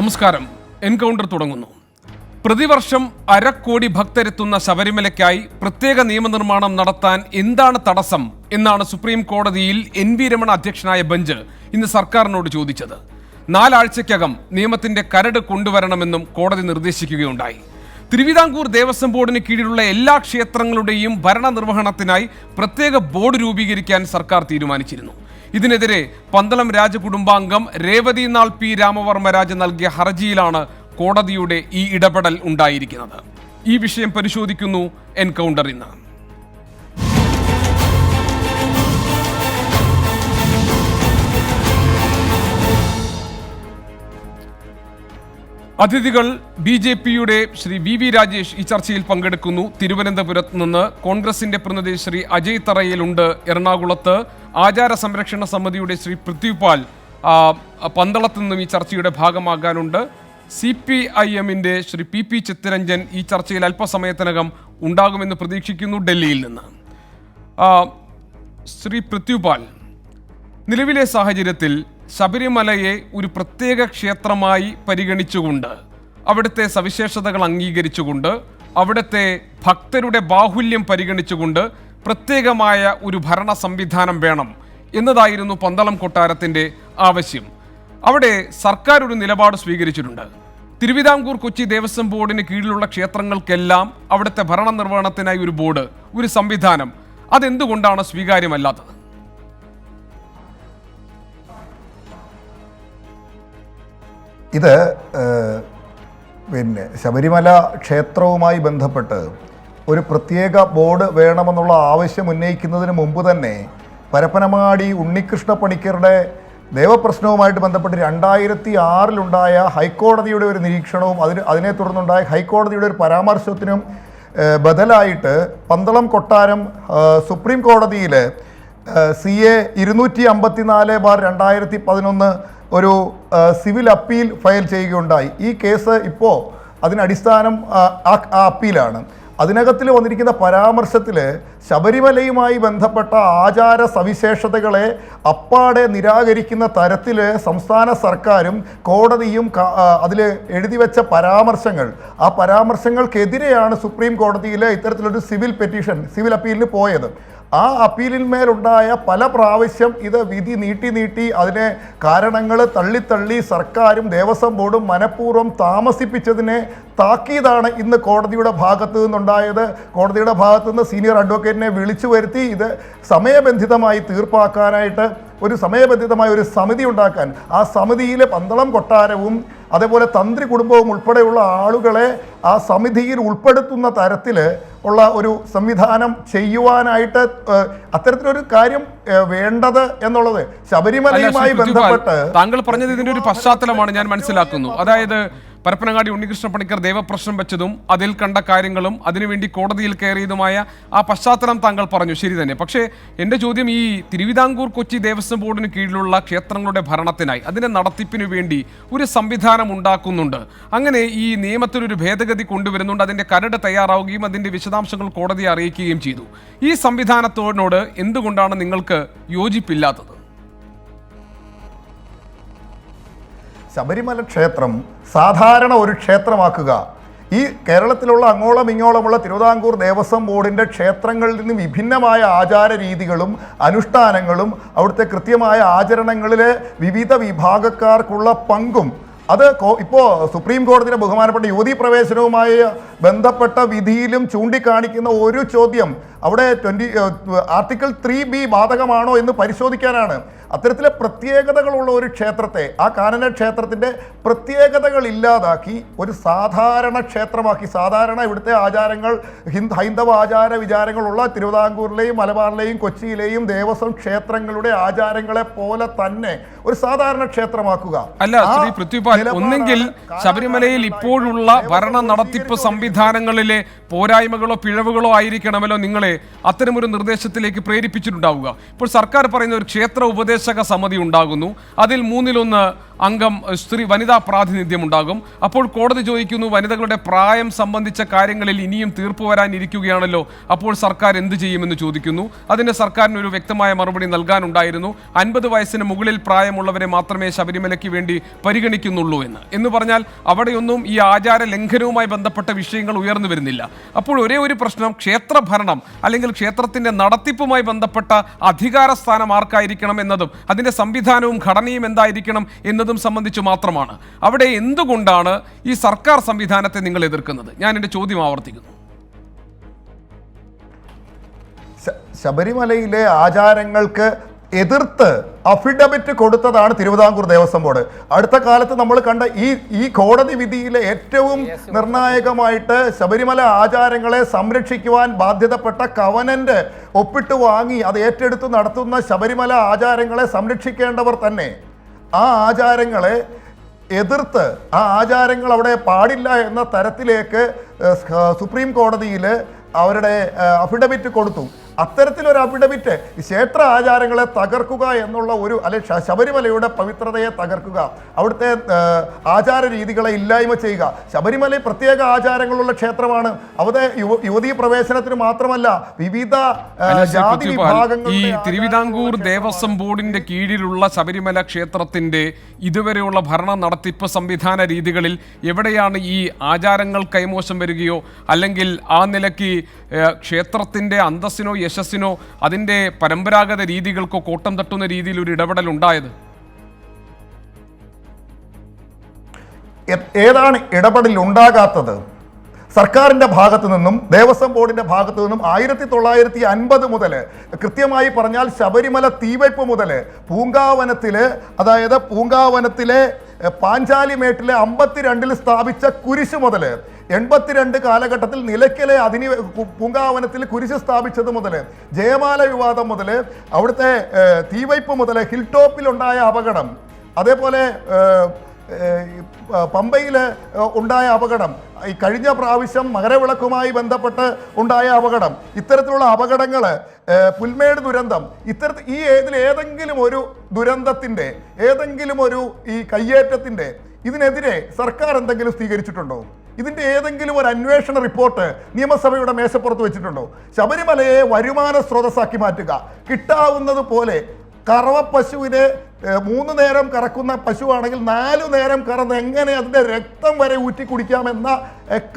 നമസ്കാരം. എൻകൗണ്ടർ തുടങ്ങുന്നു. പ്രതിവർഷം 1/2 കോടി ഭക്തരെത്തുന്ന ശബരിമലയ്ക്കായി പ്രത്യേക നിയമനിർമ്മാണം നടത്താൻ എന്താണ് തടസ്സം എന്നാണ് സുപ്രീം കോടതിയിൽ NV രമണ അധ്യക്ഷനായ ബെഞ്ച് ഇന്ന് സർക്കാരിനോട് ചോദിച്ചത്. 4 ആഴ്ചയ്ക്കകം നിയമത്തിന്റെ കരട് കൊണ്ടുവരണമെന്നും കോടതി നിർദ്ദേശിക്കുകയുണ്ടായി. തിരുവിതാംകൂർ ദേവസ്വം ബോർഡിന് കീഴിലുള്ള എല്ലാ ക്ഷേത്രങ്ങളുടെയും ഭരണനിർവഹണത്തിനായി പ്രത്യേക ബോർഡ് രൂപീകരിക്കാൻ സർക്കാർ തീരുമാനിച്ചിരുന്നു. ഇതിനെതിരെ പന്തളം രാജകുടുംബാംഗം രേവതിനാൾ P. രാമവർമ്മരാജ് നൽകിയ ഹർജിയിലാണ് കോടതിയുടെ ഈ ഇടപെടൽ ഉണ്ടായിരിക്കുന്നത്. ഈ വിഷയം പരിശോധിക്കുന്നു എൻകൗണ്ടർ ഇന്ന്. അതിഥികൾ BJPയുടെ ശ്രീ VV രാജേഷ് ഈ ചർച്ചയിൽ പങ്കെടുക്കുന്നു. തിരുവനന്തപുരത്ത് നിന്ന് കോൺഗ്രസിന്റെ പ്രതിനിധി ശ്രീ അജയ് തറയിലുണ്ട്. എറണാകുളത്ത് ആചാര സംരക്ഷണ സമിതിയുടെ ശ്രീ പൃഥ്വിപാൽ പന്തളത്ത് നിന്നും ഈ ചർച്ചയുടെ ഭാഗമാകാനുണ്ട്. CPIMന്റെ ശ്രീ PP ചിത്തരഞ്ജൻ ഈ ചർച്ചയിൽ അല്പസമയത്തിനകം ഉണ്ടാകുമെന്ന് പ്രതീക്ഷിക്കുന്നു ഡൽഹിയിൽ നിന്ന്. ശ്രീ പൃഥ്വിപാൽ, നിലവിലെ സാഹചര്യത്തിൽ ശബരിമലയെ ഒരു പ്രത്യേക ക്ഷേത്രമായി പരിഗണിച്ചുകൊണ്ട്, അവിടുത്തെ സവിശേഷതകൾ അംഗീകരിച്ചുകൊണ്ട്, അവിടുത്തെ ഭക്തരുടെ ബാഹുല്യം പരിഗണിച്ചുകൊണ്ട് പ്രത്യേകമായ ഒരു ഭരണ സംവിധാനം വേണം എന്നതായിരുന്നു പന്തളം കൊട്ടാരത്തിൻ്റെ ആവശ്യം. അവിടെ സർക്കാർ ഒരു നിലപാട് സ്വീകരിച്ചിട്ടുണ്ട്. തിരുവിതാംകൂർ കൊച്ചി ദേവസ്വം ബോർഡിന് കീഴിലുള്ള ക്ഷേത്രങ്ങൾക്കെല്ലാം അവിടുത്തെ ഭരണനിർവഹണത്തിനായി ഒരു ബോർഡ്, ഒരു സംവിധാനം, അതെന്തുകൊണ്ടാണ് സ്വീകാര്യമല്ലാത്തത്? ഇത് ശബരിമല ക്ഷേത്രവുമായി ബന്ധപ്പെട്ട് ഒരു പ്രത്യേക ബോർഡ് വേണമെന്നുള്ള ആവശ്യം ഉന്നയിക്കുന്നതിന് മുമ്പ് തന്നെ പരപ്പനങ്ങാടി ഉണ്ണികൃഷ്ണ പണിക്കരുടെ ദേവപ്രശ്നവുമായിട്ട് ബന്ധപ്പെട്ട് 2006 ഹൈക്കോടതിയുടെ ഒരു നിരീക്ഷണവും അതിനെ തുടർന്നുണ്ടായ ഹൈക്കോടതിയുടെ ഒരു പരാമർശത്തിനും ബദലായിട്ട് പന്തളം കൊട്ടാരം സുപ്രീം കോടതിയിൽ CA 254/2011 ഒരു സിവിൽ അപ്പീൽ ഫയൽ ചെയ്യുകയുണ്ടായി. ഈ കേസ് ഇപ്പോൾ അതിനടിസ്ഥാനം ആ അപ്പീലാണ്. അതിനകത്തിൽ വന്നിരിക്കുന്ന പരാമർശത്തിൽ ശബരിമലയുമായി ബന്ധപ്പെട്ട ആചാര സവിശേഷതകളെ അപ്പാടെ നിരാകരിക്കുന്ന തരത്തിൽ സംസ്ഥാന സർക്കാരും കോടതിയും അതിൽ എഴുതി വെച്ച പരാമർശങ്ങൾ, ആ പരാമർശങ്ങൾക്കെതിരെയാണ് സുപ്രീം കോടതിയിൽ ഇത്തരത്തിലൊരു സിവിൽ അപ്പീലിന് പോയത്. ആ അപ്പീലിന്മേലുണ്ടായ പല പ്രാവശ്യം ഇത് വിധി നീട്ടി അതിനെ കാരണങ്ങൾ തള്ളി സർക്കാരും ദേവസ്വം ബോർഡും മനഃപൂർവ്വം താമസിപ്പിച്ചതിനെ താക്കീതാണ് ഇന്ന് കോടതിയുടെ ഭാഗത്തു നിന്നുണ്ടായത്. കോടതിയുടെ ഭാഗത്തു നിന്ന് സീനിയർ അഡ്വക്കേറ്റിനെ വിളിച്ചു വരുത്തി ഇത് സമയബന്ധിതമായി തീർപ്പാക്കാനായിട്ട് സമയബന്ധിതമായ ഒരു സമിതി ഉണ്ടാക്കാൻ, ആ സമിതിയിൽ പന്തളം കൊട്ടാരവും അതേപോലെ തന്ത്രി കുടുംബവും ഉൾപ്പെടെയുള്ള ആളുകളെ ആ സമിതിയിൽ ഉൾപ്പെടുത്തുന്ന തരത്തിൽ ഉള്ള ഒരു സംവിധാനം ചെയ്യുവാനായിട്ട് അത്തരത്തിലൊരു കാര്യം വേണ്ടത് എന്നുള്ളത് ശബരിമലയുമായി ബന്ധപ്പെട്ട് താങ്കൾ പറഞ്ഞത് ഇതിന്റെ ഒരു പശ്ചാത്തലമാണ് ഞാൻ മനസ്സിലാക്കുന്നു. അതായത് പരപ്പനങ്ങാടി ഉണ്ണികൃഷ്ണ പണിക്കർ ദേവപ്രശ്നം വെച്ചതും അതിൽ കണ്ട കാര്യങ്ങളും അതിനുവേണ്ടി കോടതിയിൽ കയറിയതുമായ ആ പശ്ചാത്തലം താങ്കൾ പറഞ്ഞു, ശരി തന്നെ. പക്ഷേ എൻ്റെ ചോദ്യം, ഈ തിരുവിതാംകൂർ കൊച്ചി ദേവസ്വം ബോർഡിന് കീഴിലുള്ള ക്ഷേത്രങ്ങളുടെ ഭരണത്തിനായി, അതിൻ്റെ നടത്തിപ്പിനു വേണ്ടി ഒരു സംവിധാനം ഉണ്ടാക്കുന്നുണ്ട്. അങ്ങനെ ഈ നിയമത്തിനൊരു ഭേദഗതി കൊണ്ടുവരുന്നുണ്ട്. അതിൻ്റെ കരട് തയ്യാറാവുകയും അതിൻ്റെ വിശദാംശങ്ങൾ കോടതിയെ അറിയിക്കുകയും ചെയ്തു. ഈ സംവിധാനത്തോട് എന്തുകൊണ്ടാണ് നിങ്ങൾക്ക് യോജിപ്പില്ലാത്തത്? ശബരിമല ക്ഷേത്രം സാധാരണ ഒരു ക്ഷേത്രമാക്കുക, ഈ കേരളത്തിലുള്ള അങ്ങോളം ഇങ്ങോളമുള്ള തിരുവിതാംകൂർ ദേവസ്വം ബോർഡിൻ്റെ ക്ഷേത്രങ്ങളിൽ നിന്ന് വിഭിന്നമായ ആചാര രീതികളും അനുഷ്ഠാനങ്ങളും അവിടുത്തെ കൃത്യമായ ആചരണങ്ങളിലെ വിവിധ വിഭാഗക്കാർക്കുള്ള പങ്കും അത് ഇപ്പോൾ സുപ്രീം കോടതിയുടെ ബഹുമാനപ്പെട്ട യുവതീ പ്രവേശനവുമായി ബന്ധപ്പെട്ട വിധിയിലും ചൂണ്ടിക്കാണിക്കുന്ന ഒരു ചോദ്യം അവിടെ ആർട്ടിക്കിൾ 3B ബാധകമാണോ എന്ന് പരിശോധിക്കാനാണ്. അത്തരത്തിലെ പ്രത്യേകതകളുള്ള ഒരു ക്ഷേത്രത്തെ, ആ കാനന ക്ഷേത്രത്തിൻ്റെ പ്രത്യേകതകൾ ഇല്ലാതാക്കി ഒരു സാധാരണ ക്ഷേത്രമാക്കി, സാധാരണ ഇവിടുത്തെ ആചാരങ്ങൾ ഹൈന്ദവ ആചാര വിചാരങ്ങളുള്ള തിരുവിതാംകൂറിലെയും മലബാറിലെയും കൊച്ചിയിലെയും ദേവസ്വം ക്ഷേത്രങ്ങളുടെ ആചാരങ്ങളെ പോലെ തന്നെ ഒരു സാധാരണ ക്ഷേത്രമാക്കുക. അല്ല ശ്രീ പൃഥ്വിപാൽ, ഒന്നെങ്കിൽ ശബരിമലയിൽ ഇപ്പോഴുള്ള ഭരണ നടത്തിപ്പ് സംവിധാനങ്ങളിലെ പോരായ്മകളോ പിഴവുകളോ ആയിരിക്കണമല്ലോ നിങ്ങളെ അത്തരമൊരു നിർദ്ദേശത്തിലേക്ക് പ്രേരിപ്പിച്ചിട്ടുണ്ടാവുക. ഇപ്പോൾ സർക്കാർ പറയുന്ന ഒരു ക്ഷേത്ര ഉപദേശക സമിതി ഉണ്ടാകുന്നു. അതിൽ 1/3 അംഗം വനിതാ പ്രാതിനിധ്യം ഉണ്ടാകും. അപ്പോൾ കോടതി ചോദിക്കുന്നു, വനിതകളുടെ പ്രായം സംബന്ധിച്ച കാര്യങ്ങളിൽ ഇനിയും തീർപ്പ് വരാനിരിക്കുകയാണല്ലോ, അപ്പോൾ സർക്കാർ എന്ത് ചെയ്യുമെന്ന് ചോദിക്കുന്നു. അതിന് സർക്കാരിന് ഒരു വ്യക്തമായ മറുപടി നൽകാനുണ്ടായിരുന്നു. 50 വയസ്സിന് മുകളിൽ പ്രായമുള്ളവരെ മാത്രമേ ശബരിമലയ്ക്ക് വേണ്ടി പരിഗണിക്കുന്നുള്ളൂ എന്ന് പറഞ്ഞാൽ അവിടെയൊന്നും ഈ ആചാര ലംഘനവുമായി ബന്ധപ്പെട്ട വിഷയങ്ങൾ ഉയർന്നു വരുന്നില്ല. അപ്പോൾ ഒരേ ഒരു പ്രശ്നം, ക്ഷേത്രഭരണം അല്ലെങ്കിൽ ക്ഷേത്രത്തിന്റെ നടത്തിപ്പുമായി ബന്ധപ്പെട്ട അധികാര സ്ഥാനം ആർക്കായിരിക്കണം എന്നതും അതിന്റെ സംവിധാനവും ഘടനയും എന്തായിരിക്കണം എന്നതും സംബന്ധിച്ച് മാത്രമാണ്. അവിടെ എന്തുകൊണ്ടാണ് ഈ സർക്കാർ സംവിധാനത്തെ നിങ്ങൾ എതിർക്കുന്നത്? ഞാൻ എൻ്റെ ചോദ്യം ആവർത്തിക്കുന്നു. ശബരിമലയിലെ ആചാരങ്ങൾക്ക് എതിർത്ത് അഫിഡവിറ്റ് കൊടുത്തതാണ് തിരുവിതാംകൂർ ദേവസ്വം ബോർഡ്. അടുത്ത കാലത്ത് നമ്മൾ കണ്ട ഈ കോടതി വിധിയിലെ ഏറ്റവും നിർണായകമായിട്ട് ശബരിമല ആചാരങ്ങളെ സംരക്ഷിക്കുവാൻ ബാധ്യതപ്പെട്ട കവനന്റ് ഒപ്പിട്ട് വാങ്ങി അത് ഏറ്റെടുത്ത് നടത്തുന്ന ശബരിമല ആചാരങ്ങളെ സംരക്ഷിക്കേണ്ടവർ തന്നെ ആ ആചാരങ്ങളെ എതിർത്ത് ആ ആചാരങ്ങൾ അവിടെ പാടില്ല എന്ന തരത്തിലേക്ക് സുപ്രീം കോടതിയിൽ അവരുടെ അഫിഡവിറ്റ് കൊടുത്തു. അത്തരത്തിലൊരു അഫിഡവിറ്റ് ക്ഷേത്ര ആചാരങ്ങളെ തകർക്കുക എന്നുള്ള ശബരിമലയുടെ പവിത്രതയെ തകർക്കുക, അവിടുത്തെ ആചാര രീതികളെ ഇല്ലായ്മ ചെയ്യുക. ശബരിമല പ്രത്യേക ആചാരങ്ങളുള്ള ക്ഷേത്രമാണ്. അവിടെ യുവതീ പ്രവേശനത്തിന് മാത്രമല്ല വിവിധ ജാതി വിഭാഗങ്ങൾ. ഈ തിരുവിതാംകൂർ ദേവസ്വം ബോർഡിന്റെ കീഴിലുള്ള ശബരിമല ക്ഷേത്രത്തിന്റെ ഇതുവരെയുള്ള ഭരണ നടത്തിപ്പ് സംവിധാന രീതികളിൽ എവിടെയാണ് ഈ ആചാരങ്ങൾ കൈമോശം വരികയോ അല്ലെങ്കിൽ ആ നിലയ്ക്ക് ക്ഷേത്രത്തിന്റെ അന്തസ്സിനോ യശസ്സിനോ അതിന്റെ പരമ്പരാഗത രീതികൾക്കോ കോട്ടം തട്ടുന്ന രീതിയിൽ ഒരു ഇടപെടൽ ഉണ്ടായത്? ഏതാണ് ഇടപെടൽ ഉണ്ടാകാത്തത്? സർക്കാരിൻ്റെ ഭാഗത്തു നിന്നും ദേവസ്വം ബോർഡിൻ്റെ ഭാഗത്തു നിന്നും 1950 മുതൽ കൃത്യമായി പറഞ്ഞാൽ ശബരിമല തീവയ്പ് മുതൽ പൂങ്കാവനത്തിലെ പാഞ്ചാലിമേട്ടിലെ 52-ൽ സ്ഥാപിച്ച കുരിശ് മുതൽ 82 കാലഘട്ടത്തിൽ നിലയ്ക്കലെ പൂങ്കാവനത്തിൽ കുരിശ് സ്ഥാപിച്ചത് മുതൽ ജയമാല വിവാദം മുതൽ അവിടുത്തെ തീവയ്പ് മുതൽ ഹിൽ ടോപ്പിലുണ്ടായ അപകടം, അതേപോലെ പമ്പയിൽ ഉണ്ടായ അപകടം, ഈ കഴിഞ്ഞ പ്രാവശ്യം മകരവിളക്കുമായി ബന്ധപ്പെട്ട് ഉണ്ടായ അപകടം, ഇത്തരത്തിലുള്ള അപകടങ്ങൾ, പുൽമേട് ദുരന്തം, ഏതെങ്കിലും ഒരു ദുരന്തത്തിൻ്റെ ഏതെങ്കിലും ഒരു ഈ കയ്യേറ്റത്തിൻ്റെ ഇതിനെതിരെ സർക്കാർ എന്തെങ്കിലും സ്വീകരിച്ചിട്ടുണ്ടോ? ഇതിൻ്റെ ഏതെങ്കിലും ഒരു അന്വേഷണ റിപ്പോർട്ട് നിയമസഭയുടെ മേശപ്പുറത്ത് വെച്ചിട്ടുണ്ടോ? ശബരിമലയെ വരുമാന സ്രോതസ്സാക്കി മാറ്റുക, കിട്ടാവുന്നത് പോലെ കറവ പശുവിനെ 3 നേരം കറക്കുന്ന പശുവാണെങ്കിൽ 4 നേരം കറന്ന് എങ്ങനെ അതിൻ്റെ രക്തം വരെ ഊറ്റി കുടിക്കാമെന്ന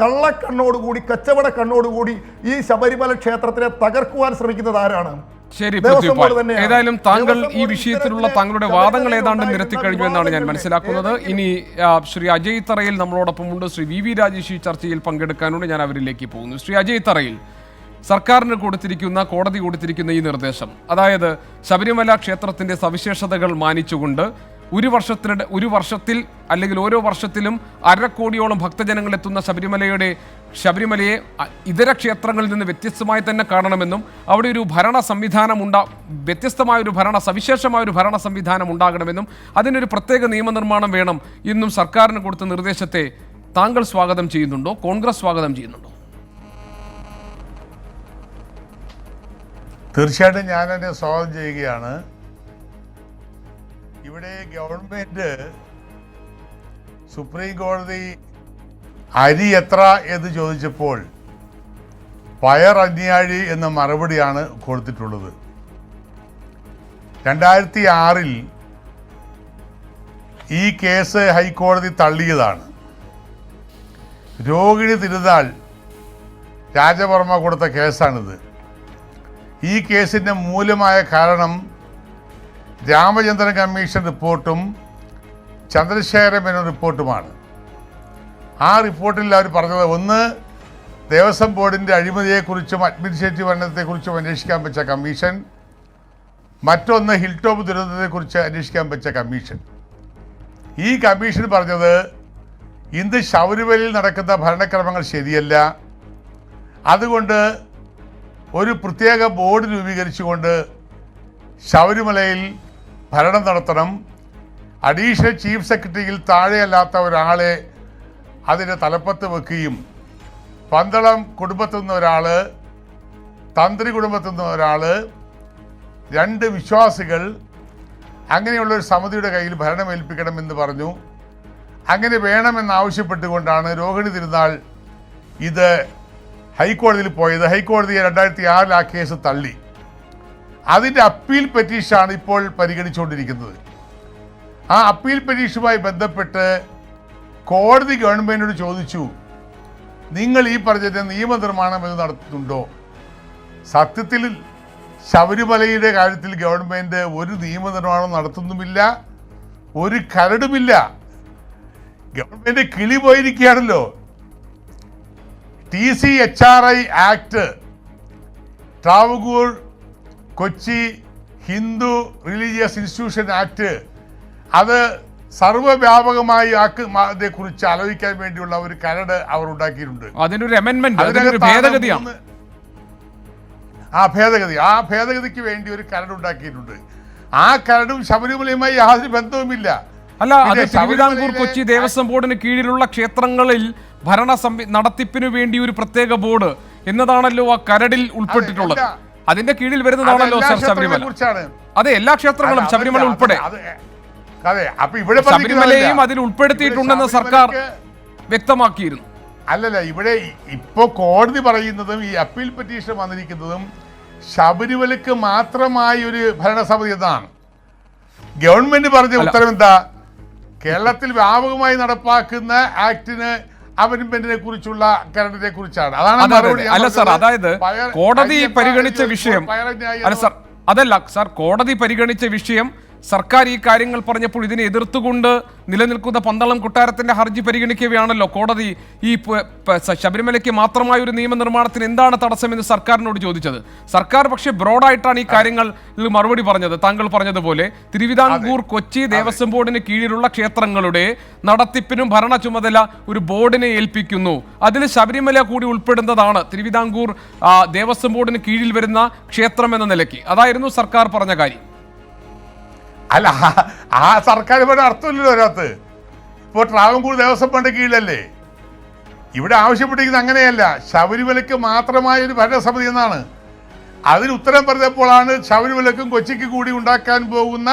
കള്ളക്കണ്ണോടുകൂടി, കച്ചവട കണ്ണോടുകൂടി ഈ ശബരിമല ക്ഷേത്രത്തിനെ തകർക്കുവാൻ ശ്രമിക്കുന്നത് ആരാണ്? ശരി, ഏതായാലും താങ്കൾ ഈ വിഷയത്തിലുള്ള താങ്കളുടെ വാദങ്ങൾ ഏതാണ്ട് നിരത്തിക്കഴിഞ്ഞു എന്നാണ് ഞാൻ മനസ്സിലാക്കുന്നത്. ഇനി ശ്രീ അജയ് തറയിൽ നമ്മളോടൊപ്പമുണ്ട്. ശ്രീ വി രാജേഷ് ഈ ചർച്ചയിൽ പങ്കെടുക്കാനുണ്ട്. ഞാൻ അവരിലേക്ക് പോകുന്നു. ശ്രീ അജയ് തറയിൽ, സർക്കാരിന് കോടതി കൊടുത്തിരിക്കുന്ന ഈ നിർദ്ദേശം, അതായത് ശബരിമല ക്ഷേത്രത്തിന്റെ സവിശേഷതകൾ മാനിച്ചുകൊണ്ട് ഒരു വർഷത്തിൽ അല്ലെങ്കിൽ ഓരോ വർഷത്തിലും 1/2 കോടിയോളം ഭക്തജനങ്ങൾ എത്തുന്ന ശബരിമലയെ ഇതര ക്ഷേത്രങ്ങളിൽ നിന്ന് വ്യത്യസ്തമായി തന്നെ കാണണമെന്നും അവിടെ ഒരു സവിശേഷമായ ഒരു ഭരണ സംവിധാനം ഉണ്ടാകണമെന്നും അതിനൊരു പ്രത്യേക നിയമനിർമ്മാണം വേണം എന്നും സർക്കാരിന് കൊടുത്ത നിർദ്ദേശത്തെ താങ്കൾ സ്വാഗതം ചെയ്യുന്നുണ്ടോ? കോൺഗ്രസ് സ്വാഗതം ചെയ്യുന്നുണ്ടോ? തീർച്ചയായിട്ടും ഞാൻ എന്നെ സ്വാഗതം ചെയ്യുകയാണ്. ഇവിടെ ഗവൺമെന്റ് സുപ്രീം കോടതി അരി എത്ര എന്ന് ചോദിച്ചപ്പോൾ പയർ അന്യാഴി എന്ന മറുപടിയാണ് കൊടുത്തിട്ടുള്ളത്. 2006 ഈ കേസ് ഹൈക്കോടതി തള്ളിയതാണ്. രോഹിണി തിരുനാൾ രാജവർമ്മ കൊടുത്ത കേസാണിത്. ഈ കേസിൻ്റെ മൂലമായ കാരണം രാമചന്ദ്രൻ കമ്മീഷൻ റിപ്പോർട്ടും ചന്ദ്രശേഖര മേനോൻ റിപ്പോർട്ടുമാണ്. ആ റിപ്പോർട്ടിൽ അവർ പറഞ്ഞത്, ഒന്ന്, ദേവസ്വം ബോർഡിൻ്റെ അഴിമതിയെക്കുറിച്ചും അഡ്മിനിസ്ട്രേറ്റീവ് ഭരണത്തെക്കുറിച്ചും അന്വേഷിക്കാൻ വെച്ച കമ്മീഷൻ, മറ്റൊന്ന് ഹിൽ ടോപ്പ് ദുരന്തത്തെക്കുറിച്ച് അന്വേഷിക്കാൻ വെച്ച കമ്മീഷൻ. ഈ കമ്മീഷൻ പറഞ്ഞത് ഇന്ന് ശബരിമലയിൽ നടക്കുന്ന ഭരണക്രമങ്ങൾ ശരിയല്ല, അതുകൊണ്ട് ഒരു പ്രത്യേക ബോർഡ് രൂപീകരിച്ചുകൊണ്ട് ശബരിമലയിൽ ഭരണം നടത്തണം. അഡീഷണൽ ചീഫ് സെക്രട്ടറിയിൽ താഴെയല്ലാത്ത ഒരാളെ അതിൻ്റെ തലപ്പത്ത് വെക്കുകയും പന്തളം കുടുംബത്തിൽ നിന്ന് ഒരാൾ, തന്ത്രി കുടുംബത്തിൽ നിന്ന് ഒരാൾ, 2 വിശ്വാസികൾ, അങ്ങനെയുള്ള ഒരു സമിതിയുടെ കയ്യിൽ ഭരണം ഏൽപ്പിക്കണമെന്ന് പറഞ്ഞു. അങ്ങനെ വേണമെന്നാവശ്യപ്പെട്ടുകൊണ്ടാണ് രോഹിണി തിരുനാൾ ഇത് ഹൈക്കോടതിയിൽ പോയത്. ഹൈക്കോടതി 2006 ആ കേസ് തള്ളി. അതിൻ്റെ അപ്പീൽ പെറ്റീഷനാണ് ഇപ്പോൾ പരിഗണിച്ചുകൊണ്ടിരിക്കുന്നത്. ആ അപ്പീൽ പെറ്റീഷനുമായി ബന്ധപ്പെട്ട് കോടതി ഗവൺമെൻറ്റിനോട് ചോദിച്ചു, നിങ്ങൾ ഈ പറഞ്ഞ നിയമനിർമ്മാണം എന്ന് നടത്തുന്നുണ്ടോ? സത്യത്തിൽ ശബരിമലയുടെ കാര്യത്തിൽ ഗവൺമെൻറ് ഒരു നിയമനിർമ്മാണം നടത്തുന്നുമില്ല, ഒരു കരടുമില്ല. ഗവൺമെൻറ് കിളി പോയിരിക്കുകയാണല്ലോ. TCHRI act, Travancore Kochi Hindu religious institution act, അത് സർവ്വവ്യാപകമായി കുറിച്ച് ആലോചിക്കാൻ വേണ്ടിയുള്ള ഒരു കരട് അവർ ഉണ്ടാക്കിയിട്ടുണ്ട്. അതിനൊരു അമെൻമെന്റ്, അതിനൊരു ഭേദഗതിയാണ്. ആ ഭേദഗതിക്ക് വേണ്ടി ഒരു കരട് ഉണ്ടാക്കിയിട്ടുണ്ട്. ആ കരടും ശബരിമലയുമായി യാതൊരു ബന്ധവുമില്ല. അല്ല, അത് തിരുവിതാംകൂർ കൊച്ചി ദേവസ്വം ബോർഡിന് കീഴിലുള്ള ക്ഷേത്രങ്ങളിൽ നടത്തിപ്പിനു വേണ്ടി ഒരു പ്രത്യേക ബോർഡ് എന്നതാണല്ലോ ആ കരടിൽ ഉൾപ്പെട്ടിട്ടുള്ളത്. അതിന്റെ കീഴിൽ വരുന്നതാണല്ലോ സർ ശബരിമല. അതെ, എല്ലാ ക്ഷേത്രങ്ങളും ശബരിമല ഉൾപ്പെടെ. അതെ, അപ്പൊ ഇവിടെ ശബരിമലയും അതിൽ ഉൾപ്പെടുത്തിയിട്ടുണ്ടെന്ന് സർക്കാർ വ്യക്തമാക്കിയിരുന്നു. അല്ലല്ല, ഇവിടെ ഇപ്പോ കോടതി പറയുന്നതും ഈ അപ്പീൽ പെറ്റീഷൻ വന്നിരിക്കുന്നതും ശബരിമലക്ക് മാത്രമായി ഒരു ഭരണസമിതി എന്നാണ്. ഗവൺമെന്റ് പറഞ്ഞ ഉത്തരം എന്താ? കേരളത്തിൽ വ്യാപകമായി നടപ്പാക്കുന്ന ആക്ടിന് അമെൻമെന്റിനെ കുറിച്ചുള്ള കരടിനെ കുറിച്ചാണ്. അതാണ് മറുപടി. അല്ല സാർ, അതായത് കോടതി പരിഗണിച്ച വിഷയം അല്ല സാർ, അതല്ല സാർ, കോടതി പരിഗണിച്ച വിഷയം സർക്കാർ ഈ കാര്യങ്ങൾ പറഞ്ഞപ്പോൾ ഇതിനെ എതിർത്തുകൊണ്ട് നിലനിൽക്കുന്ന പന്തളം കൊട്ടാരത്തിന്റെ ഹർജി പരിഗണിക്കുകയാണല്ലോ കോടതി ഈ ശബരിമലയ്ക്ക് മാത്രമായ ഒരു നിയമനിർമ്മാണത്തിന് എന്താണ് തടസ്സമെന്ന് സർക്കാരിനോട് ചോദിച്ചത്. സർക്കാർ പക്ഷേ ബ്രോഡായിട്ടാണ് ഈ കാര്യങ്ങൾ മറുപടി പറഞ്ഞത്. താങ്കൾ പറഞ്ഞതുപോലെ തിരുവിതാംകൂർ കൊച്ചി ദേവസ്വം ബോർഡിന് കീഴിലുള്ള ക്ഷേത്രങ്ങളുടെ നടത്തിപ്പിനും ഭരണ ചുമതല ഒരു ബോർഡിനെ ഏൽപ്പിക്കുന്നു. അതിൽ ശബരിമല കൂടി ഉൾപ്പെടുന്നതാണ് തിരുവിതാംകൂർ ദേവസ്വം ബോർഡിന് കീഴിൽ വരുന്ന ക്ഷേത്രം എന്ന നിലയ്ക്ക്. അതായിരുന്നു സർക്കാർ പറഞ്ഞ കാര്യം. അല്ല, ആ സർക്കാർ ഇവിടെ അർത്ഥമില്ലല്ലോ അതിനകത്ത്. ഇപ്പോൾ ട്രാവൻകൂർ ദേവസ്വം ബോർഡിന്റെ കീഴിലല്ലേ. ഇവിടെ ആവശ്യപ്പെട്ടിരിക്കുന്നത് അങ്ങനെയല്ല, ശബരിമലയ്ക്ക് മാത്രമായ ഒരു ഭരണസമിതി എന്നാണ്. അതിന് ഉത്തരം പറഞ്ഞപ്പോഴാണ് ശബരിമലയ്ക്കും കൊച്ചിക്ക് കൂടി ഉണ്ടാക്കാൻ പോകുന്ന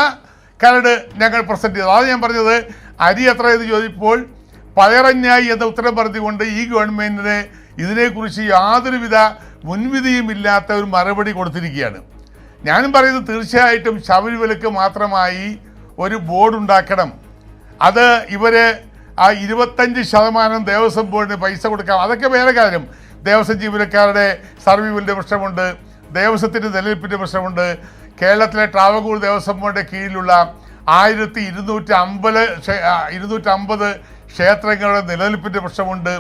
കരട് ഞങ്ങൾ പ്രസന്റ് ചെയ്തത്. അതാണ് ഞാൻ പറഞ്ഞത്. അരി എത്ര എന്ന് ചോദിച്ചപ്പോൾ പയറഞ്ഞായി എന്ന ഉത്തരം പറഞ്ഞുകൊണ്ട് ഈ ഗവൺമെന്റിന് ഇതിനെക്കുറിച്ച് യാതൊരുവിധ മുൻവിധിയുമില്ലാത്ത ഒരു മറുപടി കൊടുത്തിരിക്കുകയാണ്. ഞാനും പറയുന്നത് തീർച്ചയായിട്ടും ശബരിമലയ്ക്ക് മാത്രമായി ഒരു ബോർഡ് ഉണ്ടാക്കണം. അത് ഇവർ ആ 25% ദേവസ്വം ബോർഡിന് പൈസ കൊടുക്കാം. അതൊക്കെ വേറെ കാര്യം. ദേവസ്വം ജീവനക്കാരുടെ സർവീസിൻ്റെ പ്രശ്നമുണ്ട്, ദേവസ്വത്തിൻ്റെ നിലനിൽപ്പിൻ്റെ പ്രശ്നമുണ്ട്. കേരളത്തിലെ ട്രാവൻകൂർ ദേവസ്വം ബോർഡിൻ്റെ കീഴിലുള്ള 1250 ക്ഷേത്രങ്ങളുടെ നിലനിൽപ്പിൻ്റെ പ്രശ്നമുണ്ട്.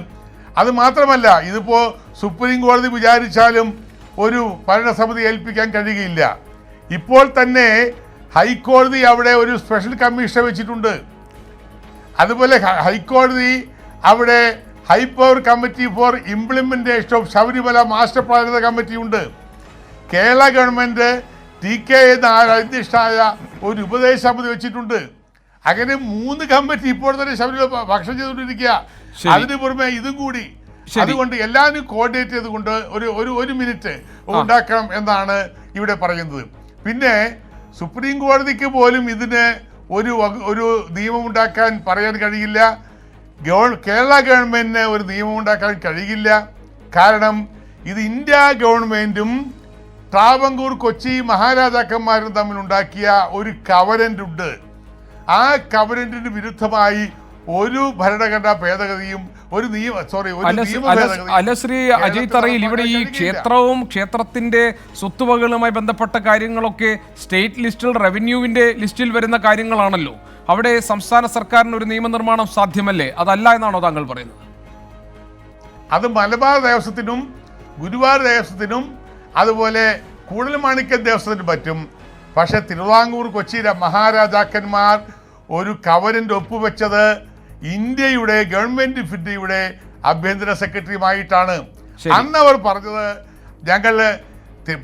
അത് മാത്രമല്ല, ഇതിപ്പോൾ സുപ്രീം കോടതി വിചാരിച്ചാലും ഒരു ഭരണസമിതി ഏൽപ്പിക്കാൻ കഴിയുകയില്ല. ഇപ്പോൾ തന്നെ ഹൈക്കോടതി അവിടെ ഒരു സ്പെഷ്യൽ കമ്മീഷൻ വെച്ചിട്ടുണ്ട്. അതുപോലെ ഹൈക്കോടതി അവിടെ high power committee for implementation of Sabarimala master plan എന്ന കമ്മിറ്റി ഉണ്ട്. കേരള ഗവൺമെന്റ് TK എന്ന അധ്യക്ഷനായ ഒരു ഉപദേശ സമിതി വെച്ചിട്ടുണ്ട്. അങ്ങനെ 3 കമ്മിറ്റി ഇപ്പോൾ തന്നെ ശബരിമല ഭക്ഷണം ചെയ്തുകൊണ്ടിരിക്കുക. അതിന് പുറമെ ഇതും കൂടി. അതുകൊണ്ട് എല്ലാവരും കോർഡിനേറ്റ് ചെയ്തുകൊണ്ട് ഒരു മിനിറ്റ് ഉണ്ടാക്കണം എന്നാണ് ഇവിടെ പറയുന്നത്. പിന്നെ സുപ്രീം കോടതിക്ക് പോലും ഇതിന് ഒരു നിയമം ഉണ്ടാക്കാൻ പറയാൻ കഴിയില്ല. കേരള ഗവൺമെന്റിന് ഒരു നിയമം ഉണ്ടാക്കാൻ കഴിയില്ല. കാരണം ഇത് ഇന്ത്യ ഗവൺമെന്റും ട്രാവൻകൂർ കൊച്ചി മഹാരാജാക്കന്മാരും തമ്മിൽ ഉണ്ടാക്കിയ ഒരു കവനന്റ് ഉണ്ട്. ആ കവനന്റിന് വിരുദ്ധമായി ഒരു ഭരണഘടനാ ഭേദഗതിയും അല്ല ശ്രീ അജയ് തറയിൽ, ഇവിടെ ഈ ക്ഷേത്രവും ക്ഷേത്രത്തിന്റെ സ്വത്തുവകകളുമായി ബന്ധപ്പെട്ട കാര്യങ്ങളൊക്കെ സ്റ്റേറ്റ് ലിസ്റ്റിൽ, റവന്യൂവിന്റെ ലിസ്റ്റിൽ വരുന്ന കാര്യങ്ങളാണല്ലോ. അവിടെ സംസ്ഥാന സർക്കാരിന് ഒരു നിയമനിർമ്മാണം സാധ്യമല്ലേ? അതല്ല എന്നാണോ താങ്കൾ പറയുന്നത്? അത് മലബാർ ദേവസ്വത്തിനും ഗുരുവായൂർ ദേവസ്വത്തിനും അതുപോലെ കൂടൽമാണിക്യം ദേവസ്വത്തിനും പറ്റും. പക്ഷെ തിരുവിതാംകൂർ കൊച്ചിയിലെ മഹാരാജാക്കന്മാർ ഒരു കവനന്റ് ഒപ്പുവെച്ചത് ഇന്ത്യയുടെ ഗവൺമെന്റ് ഓഫ് ഇന്ത്യയുടെ ആഭ്യന്തര സെക്രട്ടറിയുമായിട്ടാണ്. അന്ന് അവർ പറഞ്ഞത് ഞങ്ങൾ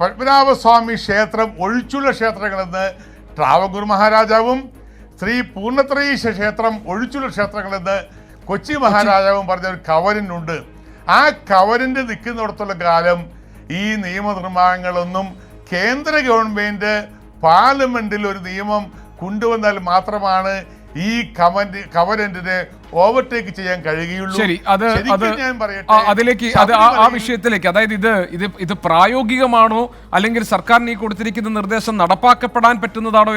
പത്മനാഭസ്വാമി ക്ഷേത്രം ഒഴിച്ചുള്ള ക്ഷേത്രങ്ങളെന്ന് ട്രാവൻകൂർ മഹാരാജാവും ശ്രീ പൂർണ്ണത്രയീശ ക്ഷേത്രം ഒഴിച്ചുള്ള ക്ഷേത്രങ്ങളെന്ന് കൊച്ചി മഹാരാജാവും പറഞ്ഞ ഒരു കവനന്റ്. ആ കവനന്റ് നിൽക്കുന്നിടത്തോളം കാലം ഈ നിയമനിർമ്മാണങ്ങളൊന്നും കേന്ദ്ര ഗവൺമെന്റ് പാർലമെന്റിൽ ഒരു നിയമം കൊണ്ടുവന്നാൽ മാത്രമാണ് ഈ കവനന്റിനെ ഓവർടേക്ക് ചെയ്യാൻ കഴിയുകയുള്ളൂ. ശരി, ഞാൻ പറയട്ടെ, അതിലേക്ക് ആ വിഷയത്തിലേക്ക്, അതായത് ഇത് പ്രായോഗികമാണോ അല്ലെങ്കിൽ സർക്കാരിന് ഈ കൊടുത്തിരിക്കുന്ന നിർദ്ദേശം നടപ്പാക്കപ്പെടാൻ പറ്റുന്നതാണോ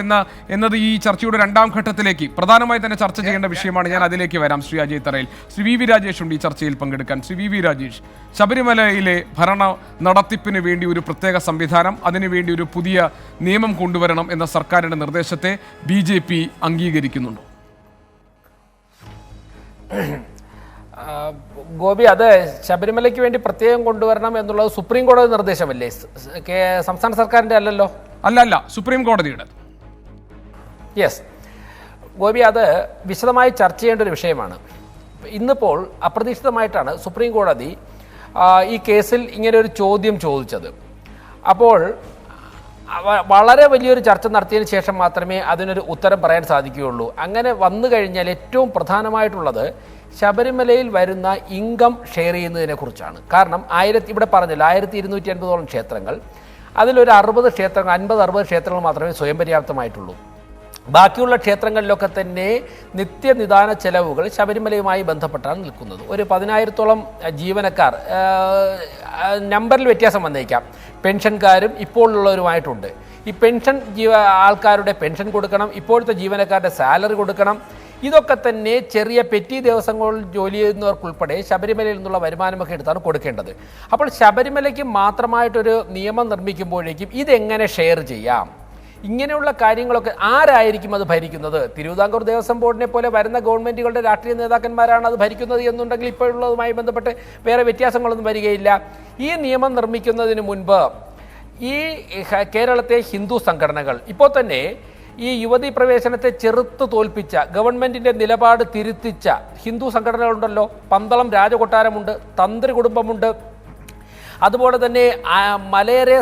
എന്നത് ഈ ചർച്ചയുടെ രണ്ടാം ഘട്ടത്തിലേക്ക് പ്രധാനമായി തന്നെ ചർച്ച ചെയ്യേണ്ട വിഷയമാണ്. ഞാൻ അതിലേക്ക് വരാം. ശ്രീ അജയ് തറയിൽ, ശ്രീ വി രാജേഷ് ഉണ്ട് ഈ ചർച്ചയിൽ പങ്കെടുക്കാൻ. ശ്രീ വി രാജേഷ്, ശബരിമലയിലെ ഭരണ നടത്തിപ്പിന് വേണ്ടി ഒരു പ്രത്യേക സംവിധാനം, അതിനുവേണ്ടി ഒരു പുതിയ നിയമം കൊണ്ടുവരണം എന്ന സർക്കാരിന്റെ നിർദ്ദേശത്തെ BJP അംഗീകരിക്കുന്നുണ്ടോ? ഗോപി, അത് ശബരിമലയ്ക്ക് വേണ്ടി പ്രത്യേകം കൊണ്ടുവരണം എന്നുള്ളത് സുപ്രീം കോടതി നിർദ്ദേശമല്ലേ, സംസ്ഥാന സർക്കാരിൻ്റെ അല്ലല്ലോ? അല്ല, സുപ്രീം കോടതിയുടെ. യെസ് ഗോപി, അത് വിശദമായി ചർച്ച ചെയ്യേണ്ട ഒരു വിഷയമാണ്. ഇന്നിപ്പോൾ അപ്രതീക്ഷിതമായിട്ടാണ് സുപ്രീം കോടതി ഈ കേസിൽ ഇങ്ങനെ ഒരു ചോദ്യം ചോദിച്ചത്. അപ്പോൾ വളരെ വലിയൊരു ചർച്ച നടത്തിയതിന് ശേഷം മാത്രമേ അതിനൊരു ഉത്തരം പറയാൻ സാധിക്കുകയുള്ളൂ. അങ്ങനെ വന്നു കഴിഞ്ഞാൽ ഏറ്റവും പ്രധാനമായിട്ടുള്ളത് ശബരിമലയിൽ വരുന്ന ഇൻകം ഷെയർ ചെയ്യുന്നതിനെ കുറിച്ചാണ്. കാരണം ഇവിടെ പറഞ്ഞില്ല 1250ഓളം ക്ഷേത്രങ്ങൾ, അതിലൊരു 50-60 ക്ഷേത്രങ്ങൾ മാത്രമേ സ്വയം പര്യാപ്തമായിട്ടുള്ളൂ. ബാക്കിയുള്ള ക്ഷേത്രങ്ങളിലൊക്കെ തന്നെ നിത്യനിദാന ചെലവുകൾ ശബരിമലയുമായി ബന്ധപ്പെട്ടാണ് നിൽക്കുന്നത്. ഒരു 10,000-ഓളം ജീവനക്കാർ, നമ്പറിൽ വ്യത്യാസം വന്നേക്കാം, പെൻഷൻകാരും ഇപ്പോൾ ഉള്ളവരുമായിട്ടുണ്ട്. ഈ പെൻഷൻ ആൾക്കാരുടെ പെൻഷൻ കൊടുക്കണം, ഇപ്പോഴത്തെ ജീവനക്കാരുടെ സാലറി കൊടുക്കണം. ഇതൊക്കെ തന്നെ ചെറിയ പെറ്റി ദിവസങ്ങളിൽ ജോലി ചെയ്യുന്നവർക്കുൾപ്പെടെ ശബരിമലയിൽ നിന്നുള്ള വരുമാനമൊക്കെ എടുത്താണ് കൊടുക്കേണ്ടത്. അപ്പോൾ ശബരിമലയ്ക്ക് മാത്രമായിട്ടൊരു നിയമം നിർമ്മിക്കുമ്പോഴേക്കും ഇതെങ്ങനെ ഷെയർ ചെയ്യാം, ഇങ്ങനെയുള്ള കാര്യങ്ങളൊക്കെ ആരായിരിക്കും അത് ഭരിക്കുന്നത്? തിരുവിതാംകൂർ ദേവസ്വം ബോർഡിനെ പോലെ വരുന്ന ഗവൺമെൻറ്റുകളുടെ രാഷ്ട്രീയ നേതാക്കന്മാരാണ് അത് ഭരിക്കുന്നത് എന്നുണ്ടെങ്കിൽ ഇപ്പോഴുള്ളതുമായി ബന്ധപ്പെട്ട് വേറെ വ്യത്യാസങ്ങളൊന്നും വരികയില്ല. ഈ നിയമം നിർമ്മിക്കുന്നതിന് മുൻപ് ഈ കേരളത്തെ ഹിന്ദു സംഘടനകൾ ഇപ്പോൾ തന്നെ ഈ യുവതീ പ്രവേശനത്തെ ചെറുത്ത് തോൽപ്പിച്ച, ഗവൺമെൻറ്റിൻ്റെ നിലപാട് തിരുത്തിച്ച ഹിന്ദു സംഘടനകളുണ്ടല്ലോ. പന്തളം രാജകൊട്ടാരമുണ്ട്, തന്ത്രി കുടുംബമുണ്ട്, അതുപോലെ തന്നെ മലയേറെ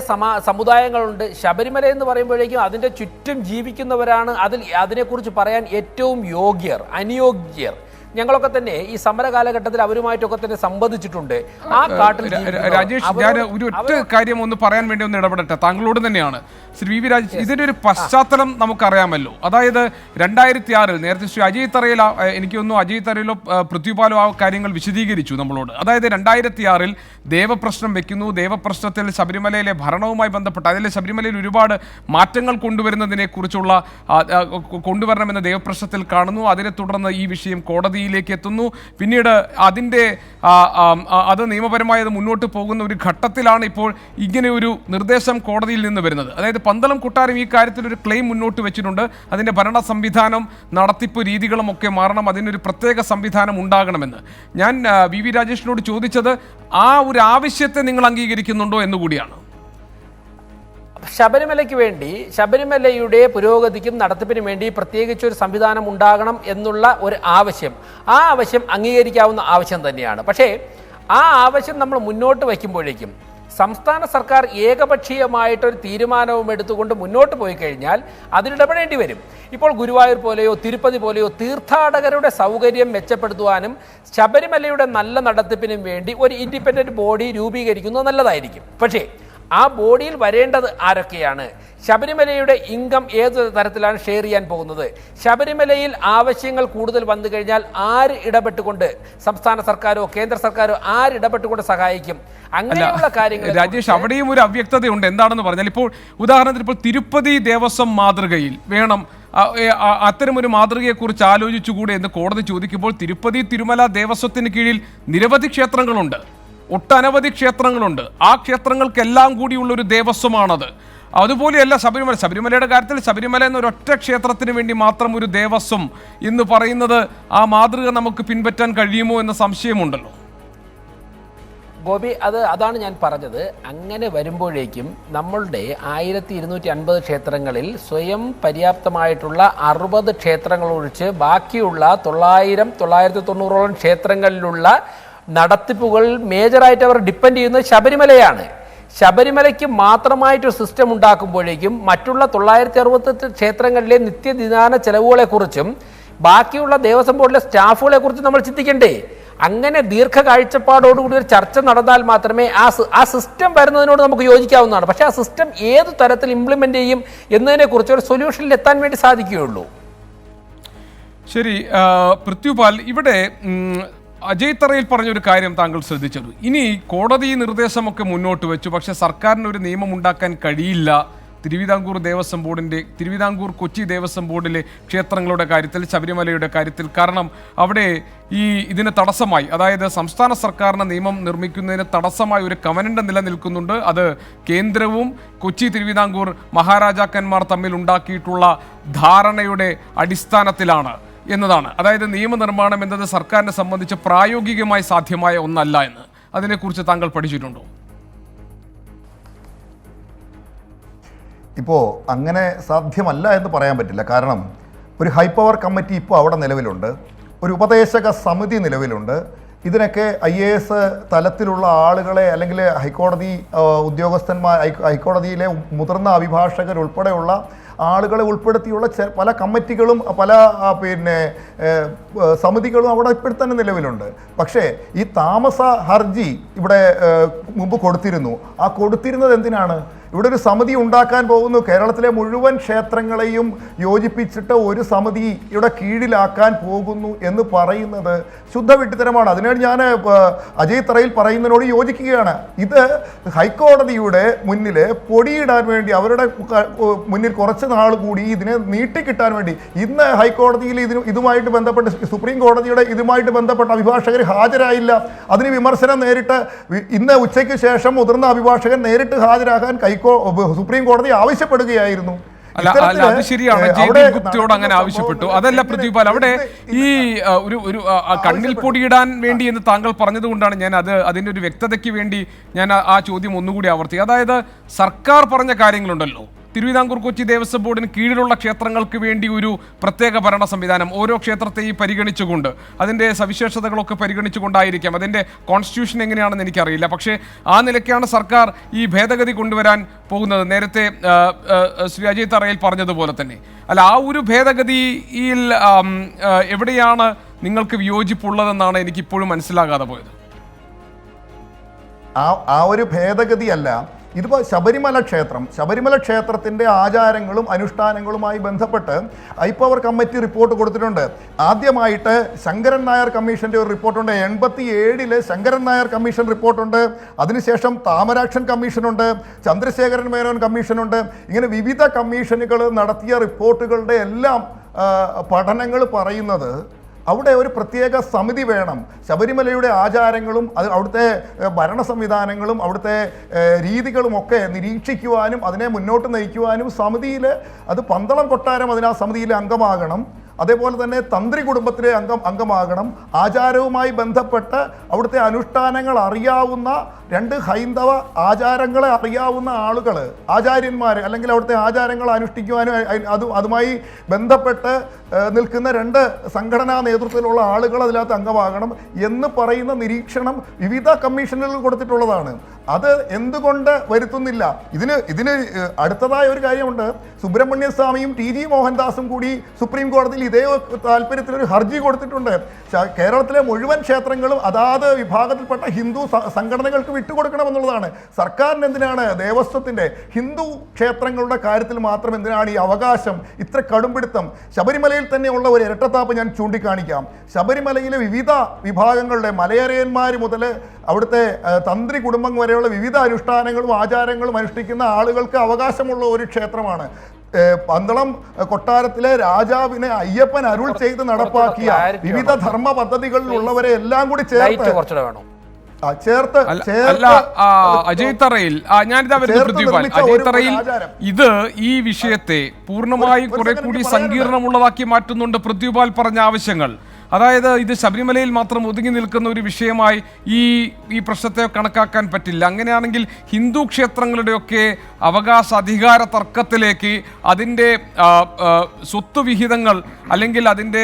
സമുദായങ്ങളുണ്ട്. ശബരിമല എന്ന് പറയുമ്പോഴേക്കും അതിൻ്റെ ചുറ്റും ജീവിക്കുന്നവരാണ് അതിനെക്കുറിച്ച് പറയാൻ ഏറ്റവും യോഗ്യർ, അനുയോഗ്യർ. ഞങ്ങളൊക്കെ തന്നെ ഈ സമര കാലഘട്ടത്തിൽ അവരുമായിട്ടൊക്കെ തന്നെ സംവദിച്ചിട്ടുണ്ട്. ആ കാട്ടിൽ രാജേഷ്, ഞാൻ ഒരു ഒറ്റ കാര്യം ഒന്ന് പറയാൻ വേണ്ടി ഒന്ന് ഇടപെടട്ടെ, താങ്കളോട് തന്നെയാണ്. ശ്രീ വി രാജേഷ്, ഇതിൻ്റെ ഒരു പശ്ചാത്തലം നമുക്കറിയാമല്ലോ. അതായത് 2006 നേരത്തെ ശ്രീ അജയ് തറയിൽ, എനിക്ക് തോന്നുന്നു അജയ് തറയിലോ പൃഥ്വിപാലോ ആ കാര്യങ്ങൾ വിശദീകരിച്ചു നമ്മളോട്. അതായത് 2006 ദേവപ്രശ്നം വെക്കുന്നു. ദേവപ്രശ്നത്തിൽ ശബരിമലയിലെ ഭരണവുമായി ബന്ധപ്പെട്ട് അതിൽ ശബരിമലയിൽ ഒരുപാട് മാറ്റങ്ങൾ കൊണ്ടുവരുന്നതിനെ കുറിച്ചുള്ള കൊണ്ടുവരണമെന്ന ദേവപ്രശ്നത്തിൽ കാണുന്നു. അതിനെ തുടർന്ന് ഈ വിഷയം കോടതിയിലേക്ക് എത്തുന്നു. പിന്നീട് അത് നിയമപരമായി അത് മുന്നോട്ട് പോകുന്ന ഒരു ഘട്ടത്തിലാണ് ഇപ്പോൾ ഇങ്ങനെ ഒരു നിർദ്ദേശം കോടതിയിൽ നിന്ന് വരുന്നത്. അതായത് പന്തളം കൊട്ടാരം ഈ കാര്യത്തിൽ ഒരു ക്ലെയിം മുന്നോട്ട് വെച്ചിട്ടുണ്ട്. അതിൻ്റെ ഭരണ സംവിധാനം, നടത്തിപ്പ് രീതികളും ഒക്കെ മാറണം, അതിനൊരു പ്രത്യേക സംവിധാനം ഉണ്ടാകണമെന്ന്. ഞാൻ വി രാജേഷിനോട് ചോദിച്ചത് ആ ഒരു ആവശ്യത്തെ നിങ്ങൾ അംഗീകരിക്കുന്നുണ്ടോ എന്നുകൂടിയാണ്. ശബരിമലയ്ക്ക് വേണ്ടി, ശബരിമലയുടെ പുരോഗതിക്കും നടത്തിപ്പിനും വേണ്ടി പ്രത്യേകിച്ചൊരു സംവിധാനം ഉണ്ടാകണം എന്നുള്ള ഒരു ആവശ്യം, ആ ആവശ്യം അംഗീകരിക്കാവുന്ന ആവശ്യം തന്നെയാണ്. പക്ഷേ ആ ആവശ്യം നമ്മൾ മുന്നോട്ട് വയ്ക്കുമ്പോഴേക്കും സംസ്ഥാന സർക്കാർ ഏകപക്ഷീയമായിട്ടൊരു തീരുമാനവും എടുത്തുകൊണ്ട് മുന്നോട്ട് പോയി കഴിഞ്ഞാൽ അതിലിടപെടേണ്ടി വരും. ഇപ്പോൾ ഗുരുവായൂർ പോലെയോ തിരുപ്പതി പോലെയോ തീർത്ഥാടകരുടെ സൗകര്യം മെച്ചപ്പെടുത്തുവാനും ശബരിമലയുടെ നല്ല നടത്തിപ്പിനും വേണ്ടി ഒരു ഇൻഡിപെൻഡൻറ്റ് ബോഡി രൂപീകരിക്കുന്നത് നല്ലതായിരിക്കും. പക്ഷേ ആ ബോഡിയിൽ വരേണ്ടത് ആരൊക്കെയാണ്? ശബരിമലയുടെ ഇൻകം ഏത് തരത്തിലാണ് ഷെയർ ചെയ്യാൻ പോകുന്നത്? ശബരിമലയിൽ ആവശ്യങ്ങൾ കൂടുതൽ വന്നു കഴിഞ്ഞാൽ ആര് ഇടപെട്ടുകൊണ്ട്, സംസ്ഥാന സർക്കാരോ കേന്ദ്ര സർക്കാരോ ആര് ഇടപെട്ടുകൊണ്ട് സഹായിക്കും? അങ്ങനെയുള്ള കാര്യങ്ങൾ രാജേഷ്, അവിടെയും ഒരു അവ്യക്തതയുണ്ട്. എന്താണെന്ന് പറഞ്ഞാൽ, ഇപ്പോൾ ഉദാഹരണത്തിന് ഇപ്പോൾ തിരുപ്പതി ദേവസ്വം മാതൃകയിൽ വേണം, അത്തരമൊരു മാതൃകയെക്കുറിച്ച് ആലോചിച്ചുകൂടെ എന്ന് കോടതി ചോദിക്കുമ്പോൾ തിരുപ്പതി തിരുമല ദേവസ്വത്തിന് കീഴിൽ നിരവധി ക്ഷേത്രങ്ങളുണ്ട്, ഒട്ടനവധി ക്ഷേത്രങ്ങളുണ്ട്. ആ ക്ഷേത്രങ്ങൾക്കെല്ലാം കൂടിയുള്ളൊരു ദേവസ്വമാണത്. അതുപോലെയല്ല ശബരിമലയുടെ കാര്യത്തിൽ ശബരിമല എന്നൊരൊറ്റ ക്ഷേത്രത്തിന് വേണ്ടി മാത്രം ഒരു ദേവസ്വം എന്ന് പറയുന്നത് ആ മാതൃക നമുക്ക് പിൻപറ്റാൻ കഴിയുമോ എന്ന സംശയമുണ്ടല്ലോ. ഗോപി, അതാണ് ഞാൻ പറഞ്ഞത്. അങ്ങനെ വരുമ്പോഴേക്കും നമ്മളുടെ 1250 ക്ഷേത്രങ്ങളിൽ സ്വയം പര്യാപ്തമായിട്ടുള്ള 60 ക്ഷേത്രങ്ങൾ ഒഴിച്ച് ബാക്കിയുള്ള 990ഓളം ക്ഷേത്രങ്ങളിലുള്ള നടത്തിപ്പുകൾ മേജറായിട്ട് അവർ ഡിപ്പെൻഡ് ചെയ്യുന്നത് ശബരിമലയാണ്. ശബരിമലയ്ക്ക് മാത്രമായിട്ടൊരു സിസ്റ്റം ഉണ്ടാക്കുമ്പോഴേക്കും മറ്റുള്ള 968 ക്ഷേത്രങ്ങളിലെ നിത്യദിനാന ചെലവുകളെക്കുറിച്ചും ബാക്കിയുള്ള ദേവസ്വം ബോർഡിലെ സ്റ്റാഫുകളെക്കുറിച്ചും നമ്മൾ ചിന്തിക്കണ്ടേ? അങ്ങനെ ദീർഘകാഴ്ചപ്പാടോടുകൂടി ഒരു ചർച്ച നടന്നാൽ മാത്രമേ ആ സിസ്റ്റം വരുന്നതിനോട് നമുക്ക് യോജിക്കാവുന്നതാണ്. പക്ഷേ ആ സിസ്റ്റം ഏത് തരത്തിൽ ഇംപ്ലിമെന്റ് ചെയ്യും എന്നതിനെക്കുറിച്ച് ഒരു സൊല്യൂഷനിൽ എത്താൻ വേണ്ടി സാധിക്കുകയുള്ളൂ. ശരി, പൃഥ്വിപാൽ, ഇവിടെ അജയ് തറയിൽ പറഞ്ഞൊരു കാര്യം താങ്കൾ ശ്രദ്ധിച്ചത്, ഇനി കോടതി നിർദ്ദേശമൊക്കെ മുന്നോട്ട് വെച്ചു, പക്ഷേ സർക്കാരിന് ഒരു നിയമം ഉണ്ടാക്കാൻ കഴിയില്ല തിരുവിതാംകൂർ കൊച്ചി ദേവസ്വം ബോർഡിലെ ക്ഷേത്രങ്ങളുടെ കാര്യത്തിൽ, ശബരിമലയുടെ കാര്യത്തിൽ. കാരണം അവിടെ ഇതിന് തടസ്സമായി, അതായത് സംസ്ഥാന സർക്കാരിന് നിയമം നിർമ്മിക്കുന്നതിന് തടസ്സമായി ഒരു കവനന്റ് നിലനിൽക്കുന്നുണ്ട്. അത് കേന്ദ്രവും കൊച്ചി തിരുവിതാംകൂർ മഹാരാജാക്കന്മാർ തമ്മിൽ ഉണ്ടാക്കിയിട്ടുള്ള ധാരണയുടെ അടിസ്ഥാനത്തിലാണ് എന്നതാണ്. അതായത് നിയമനിർമ്മാണം എന്നത് സർക്കാരിനെ സംബന്ധിച്ച് പ്രായോഗികമായി സാധ്യമായ ഒന്നല്ല എന്ന്. അതിനെക്കുറിച്ച് താങ്കൾ പഠിച്ചിട്ടുണ്ടോ? ഇപ്പോൾ അങ്ങനെ സാധ്യമല്ല എന്ന് പറയാൻ പറ്റില്ല. കാരണം ഒരു ഹൈ പവർ കമ്മിറ്റി ഇപ്പോൾ അവിടെ നിലവിലുണ്ട്, ഒരു ഉപദേശക സമിതി നിലവിലുണ്ട്. ഇതിനൊക്കെ IAS തലത്തിലുള്ള ആളുകളെ അല്ലെങ്കിൽ ഹൈക്കോടതി ഉദ്യോഗസ്ഥന്മാർ, ഹൈക്കോടതിയിലെ മുതിർന്ന അഭിഭാഷകരുൾപ്പെടെയുള്ള ആളുകളെ ഉൾപ്പെടുത്തിയുള്ള പല കമ്മിറ്റികളും പല സമിതികളും അവിടെ ഇപ്പോൾ തന്നെ നിലവിലുണ്ട്. പക്ഷേ ഈ താമസ ഹർജി ഇവിടെ മുമ്പ് കൊടുത്തിരുന്നു. ആ കൊടുത്തിരുന്നത് എന്തിനാണ്? ഇവിടെ ഒരു സമിതി ഉണ്ടാക്കാൻ പോകുന്നു, കേരളത്തിലെ മുഴുവൻ ക്ഷേത്രങ്ങളെയും യോജിപ്പിച്ചിട്ട് ഒരു സമിതിയുടെ കീഴിലാക്കാൻ പോകുന്നു എന്ന് പറയുന്നത് ശുദ്ധ വിഡ്ഢിത്തരമാണ്. അതിനാണ് ഞാൻ അജയ് തറയിൽ പറയുന്നതിനോട് യോജിക്കുകയാണ്. ഇത് ഹൈക്കോടതിയുടെ മുന്നിൽ പൊടിയിടാൻ വേണ്ടി, അവരുടെ മുന്നിൽ കുറച്ച് നാൾ കൂടി ഇതിനെ നീട്ടിക്കിട്ടാൻ വേണ്ടി, ഇന്ന് ഹൈക്കോടതിയിൽ ഇതുമായിട്ട് ബന്ധപ്പെട്ട് സുപ്രീം കോടതിയുടെ ഇതുമായിട്ട് ബന്ധപ്പെട്ട അഭിഭാഷകർ ഹാജരായില്ല. അതിന് വിമർശനം നേരിട്ട് ഇന്ന് ഉച്ചയ്ക്ക് ശേഷം മുതിർന്ന അഭിഭാഷകൻ നേരിട്ട് ഹാജരാകാൻ സുപ്രീം കോടതി ആവശ്യപ്പെടുകയായിരുന്നു. അത് ശരിയാണ്, ജയ്ദീപ് ഗുപ്തയോട് അങ്ങനെ ആവശ്യപ്പെട്ടു. അതല്ല പൃഥ്വിപാൽ, അവിടെ ഈ ഒരു കണ്ണിൽ പൊടിയിടാൻ വേണ്ടി എന്ന് താങ്കൾ പറഞ്ഞതുകൊണ്ടാണ് ഞാൻ അതിൻ്റെ ഒരു വ്യക്തതയ്ക്ക് വേണ്ടി ഞാൻ ആ ചോദ്യം ഒന്നുകൂടി ആവർത്തി. അതായത് സർക്കാർ പറഞ്ഞ കാര്യങ്ങളുണ്ടല്ലോ, തിരുവിതാംകൂർ കൊച്ചി ദേവസ്വം ബോർഡിന് കീഴിലുള്ള ക്ഷേത്രങ്ങൾക്ക് വേണ്ടി ഒരു പ്രത്യേക ഭരണ സംവിധാനം, ഓരോ ക്ഷേത്രത്തെയും പരിഗണിച്ചുകൊണ്ട് അതിൻ്റെ സവിശേഷതകളൊക്കെ പരിഗണിച്ചുകൊണ്ടായിരിക്കാം. അതിൻ്റെ കോൺസ്റ്റിറ്റ്യൂഷൻ എങ്ങനെയാണെന്ന് എനിക്കറിയില്ല. പക്ഷേ ആ നിലയ്ക്കാണ് സർക്കാർ ഈ ഭേദഗതി കൊണ്ടുവരാൻ പോകുന്നത്, നേരത്തെ ശ്രീ അജയ് തറയിൽ പറഞ്ഞതുപോലെ തന്നെ. അല്ല, ആ ഒരു ഭേദഗതിയിൽ എവിടെയാണ് നിങ്ങൾക്ക് വിയോജിപ്പുള്ളതെന്നാണ് എനിക്കിപ്പോഴും മനസ്സിലാകാതെ പോയത്. ആ ഒരു ഭേദഗതിയല്ല ഇതിപ്പോൾ ശബരിമല ക്ഷേത്രത്തിൻ്റെ ആചാരങ്ങളും അനുഷ്ഠാനങ്ങളുമായി ബന്ധപ്പെട്ട് ഹൈ പവർ കമ്മിറ്റി റിപ്പോർട്ട് കൊടുത്തിട്ടുണ്ട്. ആദ്യമായിട്ട് ശങ്കരൻ നായർ കമ്മീഷൻ്റെ ഒരു റിപ്പോർട്ടുണ്ട്. 87 ശങ്കരൻ നായർ കമ്മീഷൻ റിപ്പോർട്ടുണ്ട്. അതിനുശേഷം താമരാക്ഷൻ കമ്മീഷനുണ്ട്, ചന്ദ്രശേഖരൻ മേനോൻ കമ്മീഷനുണ്ട്. ഇങ്ങനെ വിവിധ കമ്മീഷനുകൾ നടത്തിയ റിപ്പോർട്ടുകളുടെ എല്ലാം പഠനങ്ങൾ പറയുന്നത് അവിടെ ഒരു പ്രത്യേക സമിതി വേണം. ശബരിമലയുടെ ആചാരങ്ങളും അവിടുത്തെ ഭരണ സംവിധാനങ്ങളും അവിടുത്തെ രീതികളുമൊക്കെ നിരീക്ഷിക്കുവാനും അതിനെ മുന്നോട്ട് നയിക്കുവാനും സമിതിയിൽ അത് പന്തളം കൊട്ടാരം ആ സമിതിയിലെ അംഗമാകണം. അതേപോലെ തന്നെ തന്ത്രി കുടുംബത്തിലെ അംഗമാകണം. ആചാരവുമായി ബന്ധപ്പെട്ട് അവിടുത്തെ അനുഷ്ഠാനങ്ങൾ അറിയാവുന്ന, രണ്ട് ഹൈന്ദവ ആചാരങ്ങളെ അറിയാവുന്ന ആളുകൾ, ആചാര്യന്മാർ, അല്ലെങ്കിൽ അവിടുത്തെ ആചാരങ്ങൾ അനുഷ്ഠിക്കുവാനും അതുമായി ബന്ധപ്പെട്ട് നിൽക്കുന്ന രണ്ട് സംഘടനാ നേതൃത്വത്തിലുള്ള ആളുകൾ അതിനകത്ത് അംഗമാകണം എന്ന് പറയുന്ന നിരീക്ഷണം വിവിധ കമ്മീഷനുകൾ കൊടുത്തിട്ടുള്ളതാണ്. അത് എന്തുകൊണ്ട് വരുത്തുന്നില്ല? ഇതിന് അടുത്തതായ ഒരു കാര്യമുണ്ട്. സുബ്രഹ്മണ്യ സ്വാമിയും TG മോഹൻദാസും കൂടി സുപ്രീം കോടതിയിൽ ഇതേ താല്പര്യത്തിലൊരു ഹർജി കൊടുത്തിട്ടുണ്ട്. കേരളത്തിലെ മുഴുവൻ ക്ഷേത്രങ്ങളും അതാത് വിഭാഗത്തിൽപ്പെട്ട ഹിന്ദു സംഘടനകൾക്ക് വിട്ടുകൊടുക്കണമെന്നുള്ളതാണ്. സർക്കാരിന് എന്തിനാണ് ദേവസ്വത്തിൻ്റെ ഹിന്ദു ക്ഷേത്രങ്ങളുടെ കാര്യത്തിൽ മാത്രം എന്തിനാണ് ഈ അവകാശം, ഇത്ര കടുംപിടുത്തം? ശബരിമലയിൽ തന്നെയുള്ള ഒരു ഇരട്ടത്താപ്പ് ഞാൻ ചൂണ്ടിക്കാണിക്കാം. ശബരിമലയിലെ വിവിധ വിഭാഗങ്ങളുടെ, മലയരയന്മാർ മുതൽ അവിടുത്തെ തന്ത്രി കുടുംബം വരെയുള്ള വിവിധ അനുഷ്ഠാനങ്ങളും ആചാരങ്ങളും അനുഷ്ഠിക്കുന്ന ആളുകൾക്ക് അവകാശമുള്ള ഒരു ക്ഷേത്രമാണ്. പന്തളം കൊട്ടാരത്തിലെ രാജാവിനെ അയ്യപ്പൻ അരുൾ ചെയ്ത് നടപ്പാക്കിയ വിവിധ ധർമ്മ പദ്ധതികളിലുള്ളവരെ എല്ലാം കൂടി ചേർത്ത് അജയ് തറയിൽ അജയ് തറയിൽ ഇത് ഈ വിഷയത്തെ പൂർണ്ണമായും കുറെ കൂടി സങ്കീർണമുള്ളതാക്കി മാറ്റുന്നുണ്ട്. പൃഥ്വിപാൽ പറഞ്ഞ ആവശ്യങ്ങൾ, അതായത് ഇത് ശബരിമലയിൽ മാത്രം ഒതുങ്ങി നിൽക്കുന്ന ഒരു വിഷയമായി ഈ പ്രശ്നത്തെ കണക്കാക്കാൻ പറ്റില്ല. അങ്ങനെയാണെങ്കിൽ ഹിന്ദു ക്ഷേത്രങ്ങളുടെയൊക്കെ അവകാശ അധികാര തർക്കത്തിലേക്ക്, അതിൻ്റെ സ്വത്ത് വിഹിതങ്ങൾ അല്ലെങ്കിൽ അതിൻ്റെ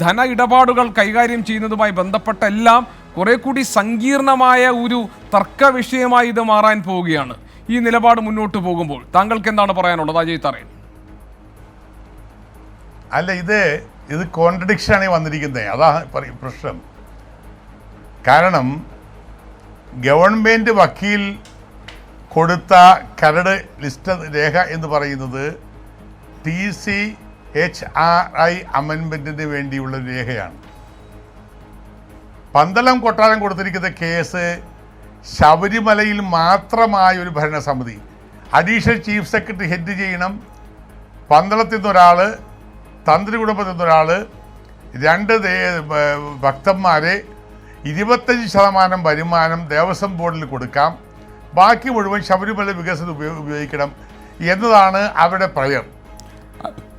ധന ഇടപാടുകൾ കൈകാര്യം ചെയ്യുന്നതുമായി ബന്ധപ്പെട്ട എല്ലാം കുറെ കൂടി സങ്കീർണമായ ഒരു തർക്ക വിഷയമായി ഇത് മാറാൻ പോവുകയാണ് ഈ നിലപാട് മുന്നോട്ട് പോകുമ്പോൾ. താങ്കൾക്ക് എന്താണ് പറയാനുള്ളത് അജയ് തറയിൽ? അല്ല, ഇത് കോൺട്രഡിക്ഷനാണ് വന്നിരിക്കുന്നത്. അതാ പ്രശ്നം. കാരണം ഗവൺമെൻറ് വക്കീൽ കൊടുത്ത കരട് ലിസ്റ്റ് രേഖ എന്ന് പറയുന്നത് TCHRI അമെൻമെൻറ്റിന് വേണ്ടിയുള്ള രേഖയാണ്. പന്തളം കൊട്ടാരം കൊടുത്തിരിക്കുന്ന കേസ് ശബരിമലയിൽ മാത്രമായ ഒരു ഭരണസമിതി, അഡീഷണൽ ചീഫ് സെക്രട്ടറി ഹെഡ് ചെയ്യണം, പന്തളത്തിൽ നിന്നൊരാൾ, തന്ത്രി കുടുംബത്തിൽ നിന്നൊരാൾ, 2 ഭക്തന്മാരെ, 25% വരുമാനം ദേവസ്വം ബോർഡിൽ കൊടുക്കാം, ബാക്കി മുഴുവൻ ശബരിമല വികസനം ഉപയോഗിക്കണം എന്നതാണ് അവരുടെ പ്രയർ.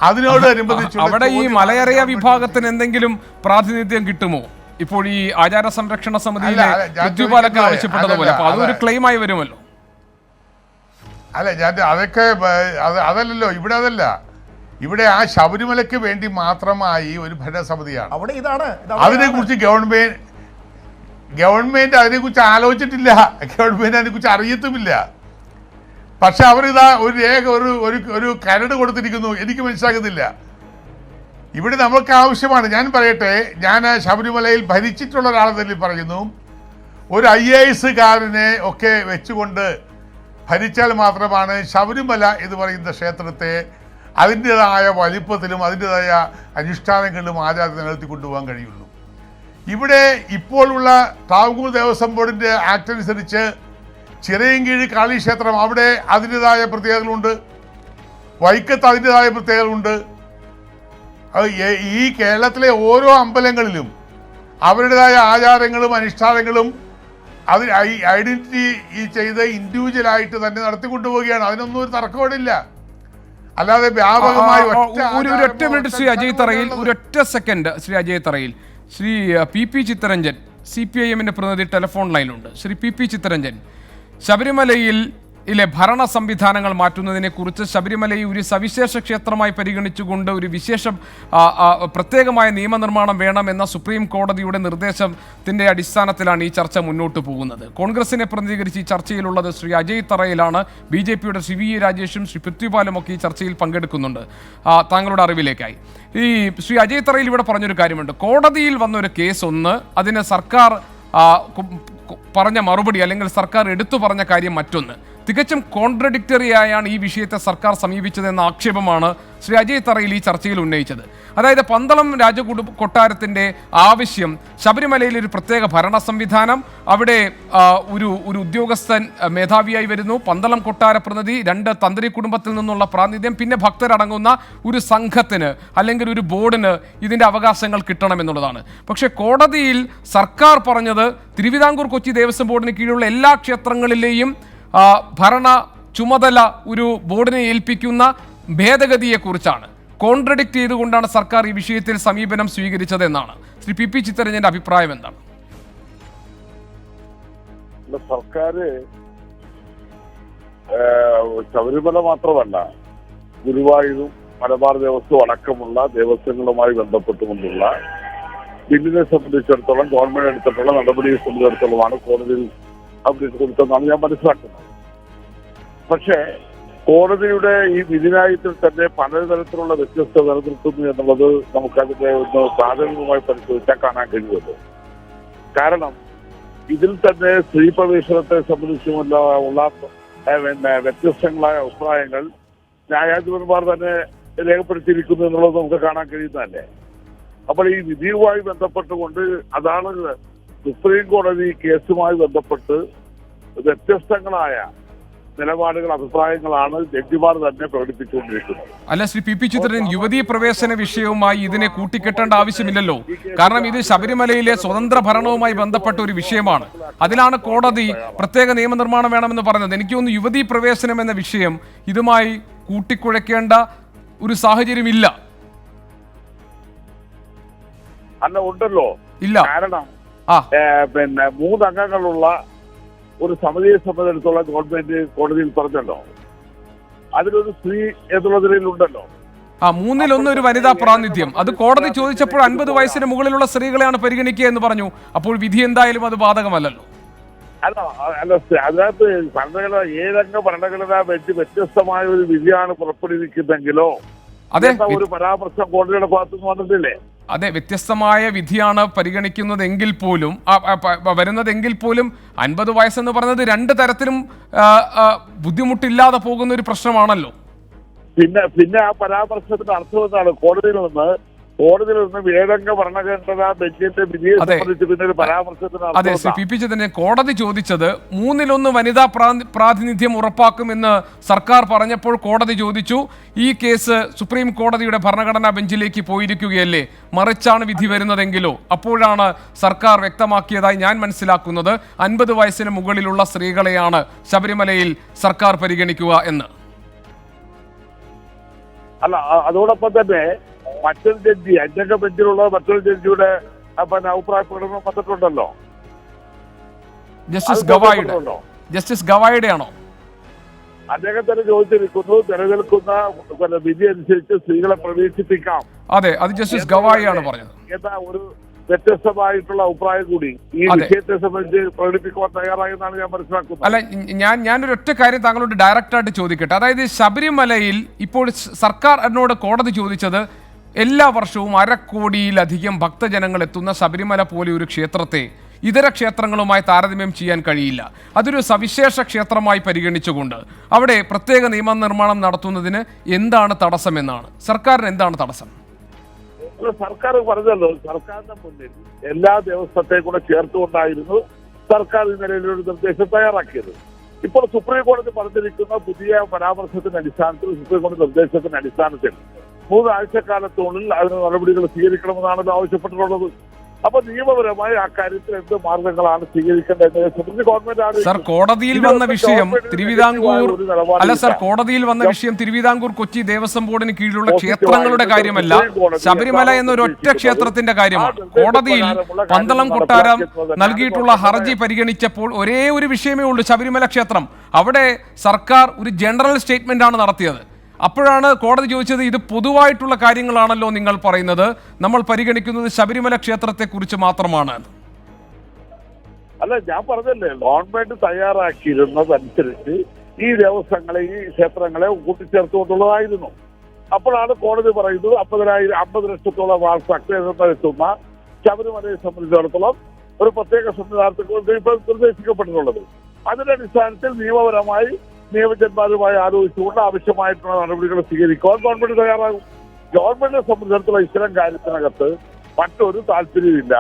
അതിനോടനുബന്ധിച്ച് അവിടെ ഈ മലയറിയ വിഭാഗത്തിന് എന്തെങ്കിലും പ്രാതിനിധ്യം കിട്ടുമോ? ഇപ്പോൾ ഈ ആചാര സംരക്ഷണ സമിതിയിലെ പൃഥ്വിപാലൊക്കെ ആവശ്യപ്പെട്ടതുപോലെ അപ്പൊ അതൊരു ക്ലെയിമായി വരുമല്ലോ. അല്ല, അതൊക്കെ അതല്ലല്ലോ ഇവിടെ. അതല്ല, ഇവിടെ ആ ശബരിമലയ്ക്ക് വേണ്ടി മാത്രമായി ഒരു ഭരണസമിതിയാണ്. അവിടെ ഇതാണ് അതിനെക്കുറിച്ച് ഗവൺമെന്റ് അതിനെക്കുറിച്ച് ആലോചിച്ചിട്ടില്ല, ഗവൺമെന്റ് അതിനെക്കുറിച്ച് അറിയത്തുമില്ല. പക്ഷെ അവരിതാ ഒരു രേഖ, ഒരു കരട് കൊടുത്തിരിക്കുന്നു. എനിക്ക് മനസ്സിലാകുന്നില്ല. ഇവിടെ നമുക്ക് ആവശ്യമാണ്. ഞാൻ പറയട്ടെ, ഞാൻ ശബരിമലയിൽ ഭരിച്ചിട്ടുള്ള ഒരാളെന്ന് പറയുന്നു. ഒരു IAS-കാരനെ ഒക്കെ വെച്ചുകൊണ്ട് ഭരിച്ചാൽ മാത്രമാണ് ശബരിമല എന്ന് പറയുന്ന ക്ഷേത്രത്തെ അതിൻ്റെതായ വലിപ്പത്തിലും അതിൻ്റെതായ അനുഷ്ഠാനങ്ങളിലും ആചാരത്തിൽ നിലനിർത്തി കൊണ്ടുപോകാൻ കഴിയുള്ളൂ. ഇവിടെ ഇപ്പോഴുള്ള ട്രാവൻകൂർ ദേവസ്വം ബോർഡിൻ്റെ ആക്ട് അനുസരിച്ച് ചിറയൻകീഴ് കാളീക്ഷേത്രം, അവിടെ അതിൻ്റെതായ പ്രത്യേകതകളുണ്ട്, വൈക്കത്ത് അതിൻ്റെതായ പ്രത്യേകതകളുണ്ട്. ഈ കേരളത്തിലെ ഓരോ അമ്പലങ്ങളിലും അവരുടേതായ ആചാരങ്ങളും അനുഷ്ഠാനങ്ങളും അത് ഐഡന്റിറ്റി ചെയ്ത് ഇൻഡിവിജ്വലായിട്ട് തന്നെ നടത്തിക്കൊണ്ടുപോവുകയാണ്. അതിനൊന്നും ഒരു തർക്കമില്ല. അല്ലാതെ വ്യാപകമായി ഒരൊറ്റ മിനിറ്റ് ശ്രീ അജയ് തറയിൽ, ഒരൊറ്റ സെക്കൻഡ് ശ്രീ അജയ് തറയിൽ. ശ്രീ PP ചിത്തരഞ്ജൻ, CPIM-ന്റെ പ്രതിനിധി ടെലിഫോൺ ലൈനിലുണ്ട്. ശ്രീ PP ചിത്തരഞ്ജൻ, ശബരിമലയിലെ ഭരണ സംവിധാനങ്ങൾ മാറ്റുന്നതിനെ കുറിച്ച് ശബരിമലയെ ഒരു സവിശേഷ ക്ഷേത്രമായി പരിഗണിച്ചുകൊണ്ട് ഒരു പ്രത്യേകമായ നിയമനിർമ്മാണം വേണമെന്ന സുപ്രീം കോടതിയുടെ നിർദ്ദേശത്തിന്റെ അടിസ്ഥാനത്തിലാണ് ഈ ചർച്ച മുന്നോട്ട് പോകുന്നത്. കോൺഗ്രസിനെ പ്രതിനിധീകരിച്ച് ഈ ചർച്ചയിലുള്ളത് ശ്രീ അജയ് തറയിലാണ്. BJP-യുടെ ശ്രീ VE രാജേഷും ശ്രീ പൃഥ്വിപാലും ഒക്കെ ഈ ചർച്ചയിൽ പങ്കെടുക്കുന്നുണ്ട്. താങ്കളുടെ അറിവിലേക്കായി ഈ ശ്രീ അജയ് തറയിൽ ഇവിടെ പറഞ്ഞൊരു കാര്യമുണ്ട്. കോടതിയിൽ വന്നൊരു കേസ് ഒന്ന്, അതിന് സർക്കാർ പറഞ്ഞ മറുപടി അല്ലെങ്കിൽ സർക്കാർ എടുത്തു പറഞ്ഞ കാര്യം മറ്റൊന്ന്. തികച്ചും കോൺട്രഡിക്ടറി ആയാണ് ഈ വിഷയത്തെ സർക്കാർ സമീപിച്ചതെന്ന ആക്ഷേപമാണ് ശ്രീ അജയ് തറയിൽ ഈ ചർച്ചയിൽ ഉന്നയിച്ചത്. അതായത് പന്തളം കൊട്ടാരത്തിൻ്റെ ആവശ്യം ശബരിമലയിൽ ഒരു പ്രത്യേക ഭരണ സംവിധാനം, അവിടെ ഒരു ഉദ്യോഗസ്ഥൻ മേധാവിയായി വരുന്നു, പന്തളം കൊട്ടാര പ്രതിനിധി, 2 തന്ത്രി കുടുംബത്തിൽ നിന്നുള്ള പ്രാതിനിധ്യം, പിന്നെ ഭക്തരടങ്ങുന്ന ഒരു സംഘത്തിന് അല്ലെങ്കിൽ ഒരു ബോർഡിന് ഇതിൻ്റെ അവകാശങ്ങൾ കിട്ടണമെന്നുള്ളതാണ്. പക്ഷേ കോടതിയിൽ സർക്കാർ പറഞ്ഞത് തിരുവിതാംകൂർ കൊച്ചി ദേവസ്വം ബോർഡിന് കീഴിലുള്ള എല്ലാ ക്ഷേത്രങ്ങളിലെയും ഭരണ ചുമതല ഒരു ബോർഡിനെ ഏൽപ്പിക്കുന്ന ഭേദഗതിയെക്കുറിച്ചാണ്. കോൺട്രഡിക്റ്റ് ചെയ്തുകൊണ്ടാണ് സർക്കാർ ഈ വിഷയത്തിൽ സമീപനം സ്വീകരിച്ചത് എന്നാണ്. ശ്രീ PP ചിത്തരഞ്ജന്റെ അഭിപ്രായം എന്താണ്? സർക്കാർ ശബരിമല മാത്രമല്ല, ഗുരുവായൂരും മലബാർ ദേവസ്വം അടക്കമുള്ള ദേവസ്വങ്ങളുമായി ബന്ധപ്പെട്ടുകൊണ്ടുള്ള ബില്ലിനെ സംബന്ധിച്ചിടത്തോളം ഗവൺമെന്റ് എടുത്തിട്ടുള്ള നടപടിയെ സംബന്ധിച്ചിടത്തോളമാണ് കോടതിയിൽ അപ്ഡേറ്റ് കൊടുത്തതെന്നാണ് ഞാൻ മനസ്സിലാക്കുന്നത്. പക്ഷേ കോടതിയുടെ ഈ വിധിന്യായത്തിൽ തന്നെ പലതരത്തിലുള്ള വ്യത്യസ്തത നിലനിർത്തുന്നു എന്നുള്ളത് നമുക്കതിന്റെ ഒന്ന് പ്രാഥമികമായി പരിശോധിച്ചാൽ കാണാൻ കഴിയുമല്ലോ. കാരണം ഇതിൽ തന്നെ സ്ത്രീ പ്രവേശനത്തെ സംബന്ധിച്ചുമുള്ള വ്യത്യസ്തങ്ങളായ അഭിപ്രായങ്ങൾ ന്യായാധിപന്മാർ തന്നെ രേഖപ്പെടുത്തിയിരിക്കുന്നു എന്നുള്ളത് നമുക്ക് കാണാൻ കഴിയുന്നതല്ലേ. അപ്പോൾ ഈ വിധിയുമായി ബന്ധപ്പെട്ടുകൊണ്ട് അതാണ് സുപ്രീം കോടതി കേസുമായി ബന്ധപ്പെട്ട് വ്യത്യസ്തങ്ങളായ നിലപാടുകൾ, അഭിപ്രായങ്ങളാണ് ജഡ്ജിമാർ തന്നെ പ്രകടിപ്പിച്ചുകൊണ്ടിരിക്കുന്നത്. അല്ല ശ്രീ PP ചിത്തരഞ്ജൻ, യുവതീ പ്രവേശന വിഷയവുമായി ഇതിനെ കൂട്ടിക്കെട്ടേണ്ട ആവശ്യമില്ലല്ലോ. കാരണം ഇത് ശബരിമലയിലെ സ്വതന്ത്ര ഭരണവുമായി ബന്ധപ്പെട്ട ഒരു വിഷയമാണ്. അതിലാണ് കോടതി പ്രത്യേക നിയമനിർമ്മാണം വേണമെന്ന് പറഞ്ഞത്. എനിക്ക് തോന്നുന്നു യുവതീ പ്രവേശനം എന്ന വിഷയം ഇതുമായി കൂട്ടിക്കുഴയ്ക്കേണ്ട ഒരു സാഹചര്യമില്ല. അല്ല, ഉണ്ടല്ലോ. ഇല്ല. കാരണം 3 അംഗങ്ങളുള്ള ഒരു സമിതിയെ സംബന്ധിച്ചിടത്തോളം ഗവൺമെന്റ് കോടതിയിൽ പറഞ്ഞല്ലോ, അതിലൊരു സ്ത്രീ എന്നുള്ള നിലയിലുണ്ടല്ലോ. 3-1 ഒരു വനിതാ പ്രാതിനിധ്യം. അത് കോടതി ചോദിച്ചപ്പോൾ 50 വയസ്സിന് മുകളിലുള്ള സ്ത്രീകളെയാണ് പരിഗണിക്കുക എന്ന് പറഞ്ഞു. അപ്പോൾ വിധി എന്തായാലും അത് ബാധകമല്ലല്ലോ. അല്ല, അതിനകത്ത് ഭരണഘടന 7 അംഗ ഭരണഘടനാ ബെഞ്ച് വ്യത്യസ്തമായ ഒരു വിധിയാണ് പുറപ്പെടുവിക്കുന്നെങ്കിലോ ഒരു പരാമർശം കോടതിയുടെ ഭാഗത്തുനിന്ന് വന്നിട്ടില്ലേ? അതെ, വ്യത്യസ്തമായ വിധിയാണ് പരിഗണിക്കുന്നതെങ്കിൽ പോലും വരുന്നതെങ്കിൽ പോലും 50 വയസ്സെന്ന് പറയുന്നത് രണ്ട് തരത്തിലും ബുദ്ധിമുട്ടില്ലാതെ പോകുന്ന ഒരു പ്രശ്നമാണല്ലോ. പിന്നെ ആ പരാമർശത്തിന്റെ അർത്ഥം എന്താണ്? കോടതിയിൽ നിന്ന് ഏഴംഗ ഭരണഘടനാ ബെഞ്ചിന്റെ വിധിയെ സംബന്ധിച്ച് പിന്നെ ഒരു പരാമർശത്തിന് അതെ, ശ്രീ പി തന്നെ കോടതി ചോദിച്ചത് 1/3 വനിതാ പ്രാതിനിധ്യം ഉറപ്പാക്കുമെന്ന് സർക്കാർ പറഞ്ഞപ്പോൾ കോടതി ചോദിച്ചു, ഈ കേസ് സുപ്രീം കോടതിയുടെ ഭരണഘടനാ ബെഞ്ചിലേക്ക് പോയിരിക്കുകയല്ലേ, മറിച്ചാണ് വിധി വരുന്നതെങ്കിലോ? അപ്പോഴാണ് സർക്കാർ വ്യക്തമാക്കിയതായി ഞാൻ മനസ്സിലാക്കുന്നത് 50 വയസ്സിന് മുകളിലുള്ള സ്ത്രീകളെയാണ് ശബരിമലയിൽ സർക്കാർ പരിഗണിക്കുക എന്ന്. അല്ല, അതോടൊപ്പം തന്നെ മറ്റൊരു ജഡ്ജി, അഞ്ചംഗ ബെഞ്ചിലുള്ള മറ്റൊരു ജഡ്ജിയുടെ അഭിപ്രായ പ്രകടനം വന്നിട്ടുണ്ടല്ലോ. ജസ്റ്റിസ് ഗവായിയുടെ ആണോ? അദ്ദേഹം തന്നെ ചോദിച്ചിരിക്കുന്നു, നിലനിൽക്കുന്ന വിധി അനുസരിച്ച് സ്ത്രീകളെ പ്രവേശിപ്പിക്കാം. അതെ, അത് ജസ്റ്റിസ് ഗവായിയാണ് പറഞ്ഞത്. എന്നാ ഒരു വ്യത്യസ്തമായിട്ടുള്ള അഭിപ്രായം കൂടി ഈ വിഷയത്തെ സംബന്ധിച്ച് പ്രകടിപ്പിക്കുവാൻ തയ്യാറായെന്നാണ് ഞാൻ മനസ്സിലാക്കുന്നത്. അല്ല, ഞാനൊരു ഒറ്റ കാര്യം താങ്കളോട് ഡയറക്റ്റായിട്ട് ചോദിക്കട്ടെ. അതായത് ശബരിമലയിൽ ഇപ്പോൾ സർക്കാർ എന്നോട് കോടതി ചോദിച്ചത് എല്ലാ വർഷവും 1/2 കോടിയിലധികം ഭക്തജനങ്ങൾ എത്തുന്ന ശബരിമല പോലെ ഒരു ക്ഷേത്രത്തെ ഇതര ക്ഷേത്രങ്ങളുമായി താരതമ്യം ചെയ്യാൻ കഴിയില്ല, അതൊരു സവിശേഷ ക്ഷേത്രമായി പരിഗണിച്ചുകൊണ്ട് അവിടെ പ്രത്യേക നിയമനിർമ്മാണം നടത്തുന്നതിന് എന്താണ് തടസ്സമെന്നാണ്. സർക്കാരിന് എന്താണ് തടസ്സം? സർക്കാർ പറഞ്ഞല്ലോ, സർക്കാരിന്റെ മുന്നിൽ എല്ലാ ദേവസ്വത്തെ കൂടെ ചേർത്തുകൊണ്ടായിരുന്നു സർക്കാർ ഈ നിലയിലൊരു നിർദ്ദേശം തയ്യാറാക്കിയത്. ഇപ്പോൾ സുപ്രീം കോടതി പറഞ്ഞിരിക്കുന്ന പുതിയ പരാമർശത്തിന്റെ അടിസ്ഥാനത്തിൽ, സുപ്രീം കോടതി നിർദ്ദേശത്തിന്റെ അടിസ്ഥാനത്തിൽ 3 ആഴ്ചക്കാലത്തിനുള്ളിൽ അതിന് നടപടികൾ സ്വീകരിക്കണമെന്നാണല്ലോ ആവശ്യപ്പെട്ടിട്ടുള്ളത്. അപ്പൊ നിയമപരമായി ആ കാര്യത്തിൽ എന്ത് മാർഗങ്ങളാണ് സ്വീകരിക്കേണ്ടത് ഗവൺമെന്റ്? സർ, കോടതിയിൽ വന്ന വിഷയം തിരുവിതാംകൂർ കൊച്ചി ദേവസ്വം ബോർഡിന് കീഴിലുള്ള ക്ഷേത്രങ്ങളുടെ കാര്യമല്ല, ശബരിമല എന്നൊരു ഒറ്റ ക്ഷേത്രത്തിന്റെ കാര്യമാണ്. കോടതിയിൽ പന്തളം കൊട്ടാരം നൽകിയിട്ടുള്ള ഹർജി പരിഗണിച്ചപ്പോൾ ഒരേ ഒരു വിഷയമേ ഉള്ളൂ, ശബരിമല ക്ഷേത്രം. അവിടെ സർക്കാർ ഒരു ജനറൽ സ്റ്റേറ്റ്മെന്റ് ആണ് നടത്തിയത്. അപ്പോഴാണ് കോടതി ചോദിച്ചത്, ഇത് പൊതുവായിട്ടുള്ള കാര്യങ്ങളാണല്ലോ നിങ്ങൾ പറയുന്നത്, നമ്മൾ പരിഗണിക്കുന്നത് ശബരിമല ക്ഷേത്രത്തെ കുറിച്ച് മാത്രമാണ്. അല്ല, ഞാൻ പറഞ്ഞല്ലേ, ഗവൺമെന്റ് തയ്യാറാക്കിയിരുന്നതനുസരിച്ച് ഈ ദേവസ്വങ്ങളെ, ഈ ക്ഷേത്രങ്ങളെ കൂട്ടിച്ചേർത്തുകൊണ്ടുള്ളതായിരുന്നു. അപ്പോഴാണ് കോടതി പറയുന്നത് 50 ലക്ഷത്തോളം എത്തുന്ന ശബരിമലയെ സംബന്ധിച്ചിടത്തോളം ഒരു പ്രത്യേക സംവിധാനത്തിൽ ഇപ്പോൾ നിർദ്ദേശിക്കപ്പെട്ടിട്ടുള്ളത്. അതിന്റെ അടിസ്ഥാനത്തിൽ നിയമപരമായി നിയമജന്മാരുമായി ആലോചിച്ചുകൊണ്ട് ആവശ്യമായിട്ടുള്ള നടപടികൾ സ്വീകരിക്കുവാൻ ഗവൺമെന്റ് തയ്യാറാകും. ഗവൺമെന്റിനെ സംബന്ധിച്ചിടത്തോളം ഇത്തരം കാര്യത്തിനകത്ത് മറ്റൊരു താല്പര്യമില്ല.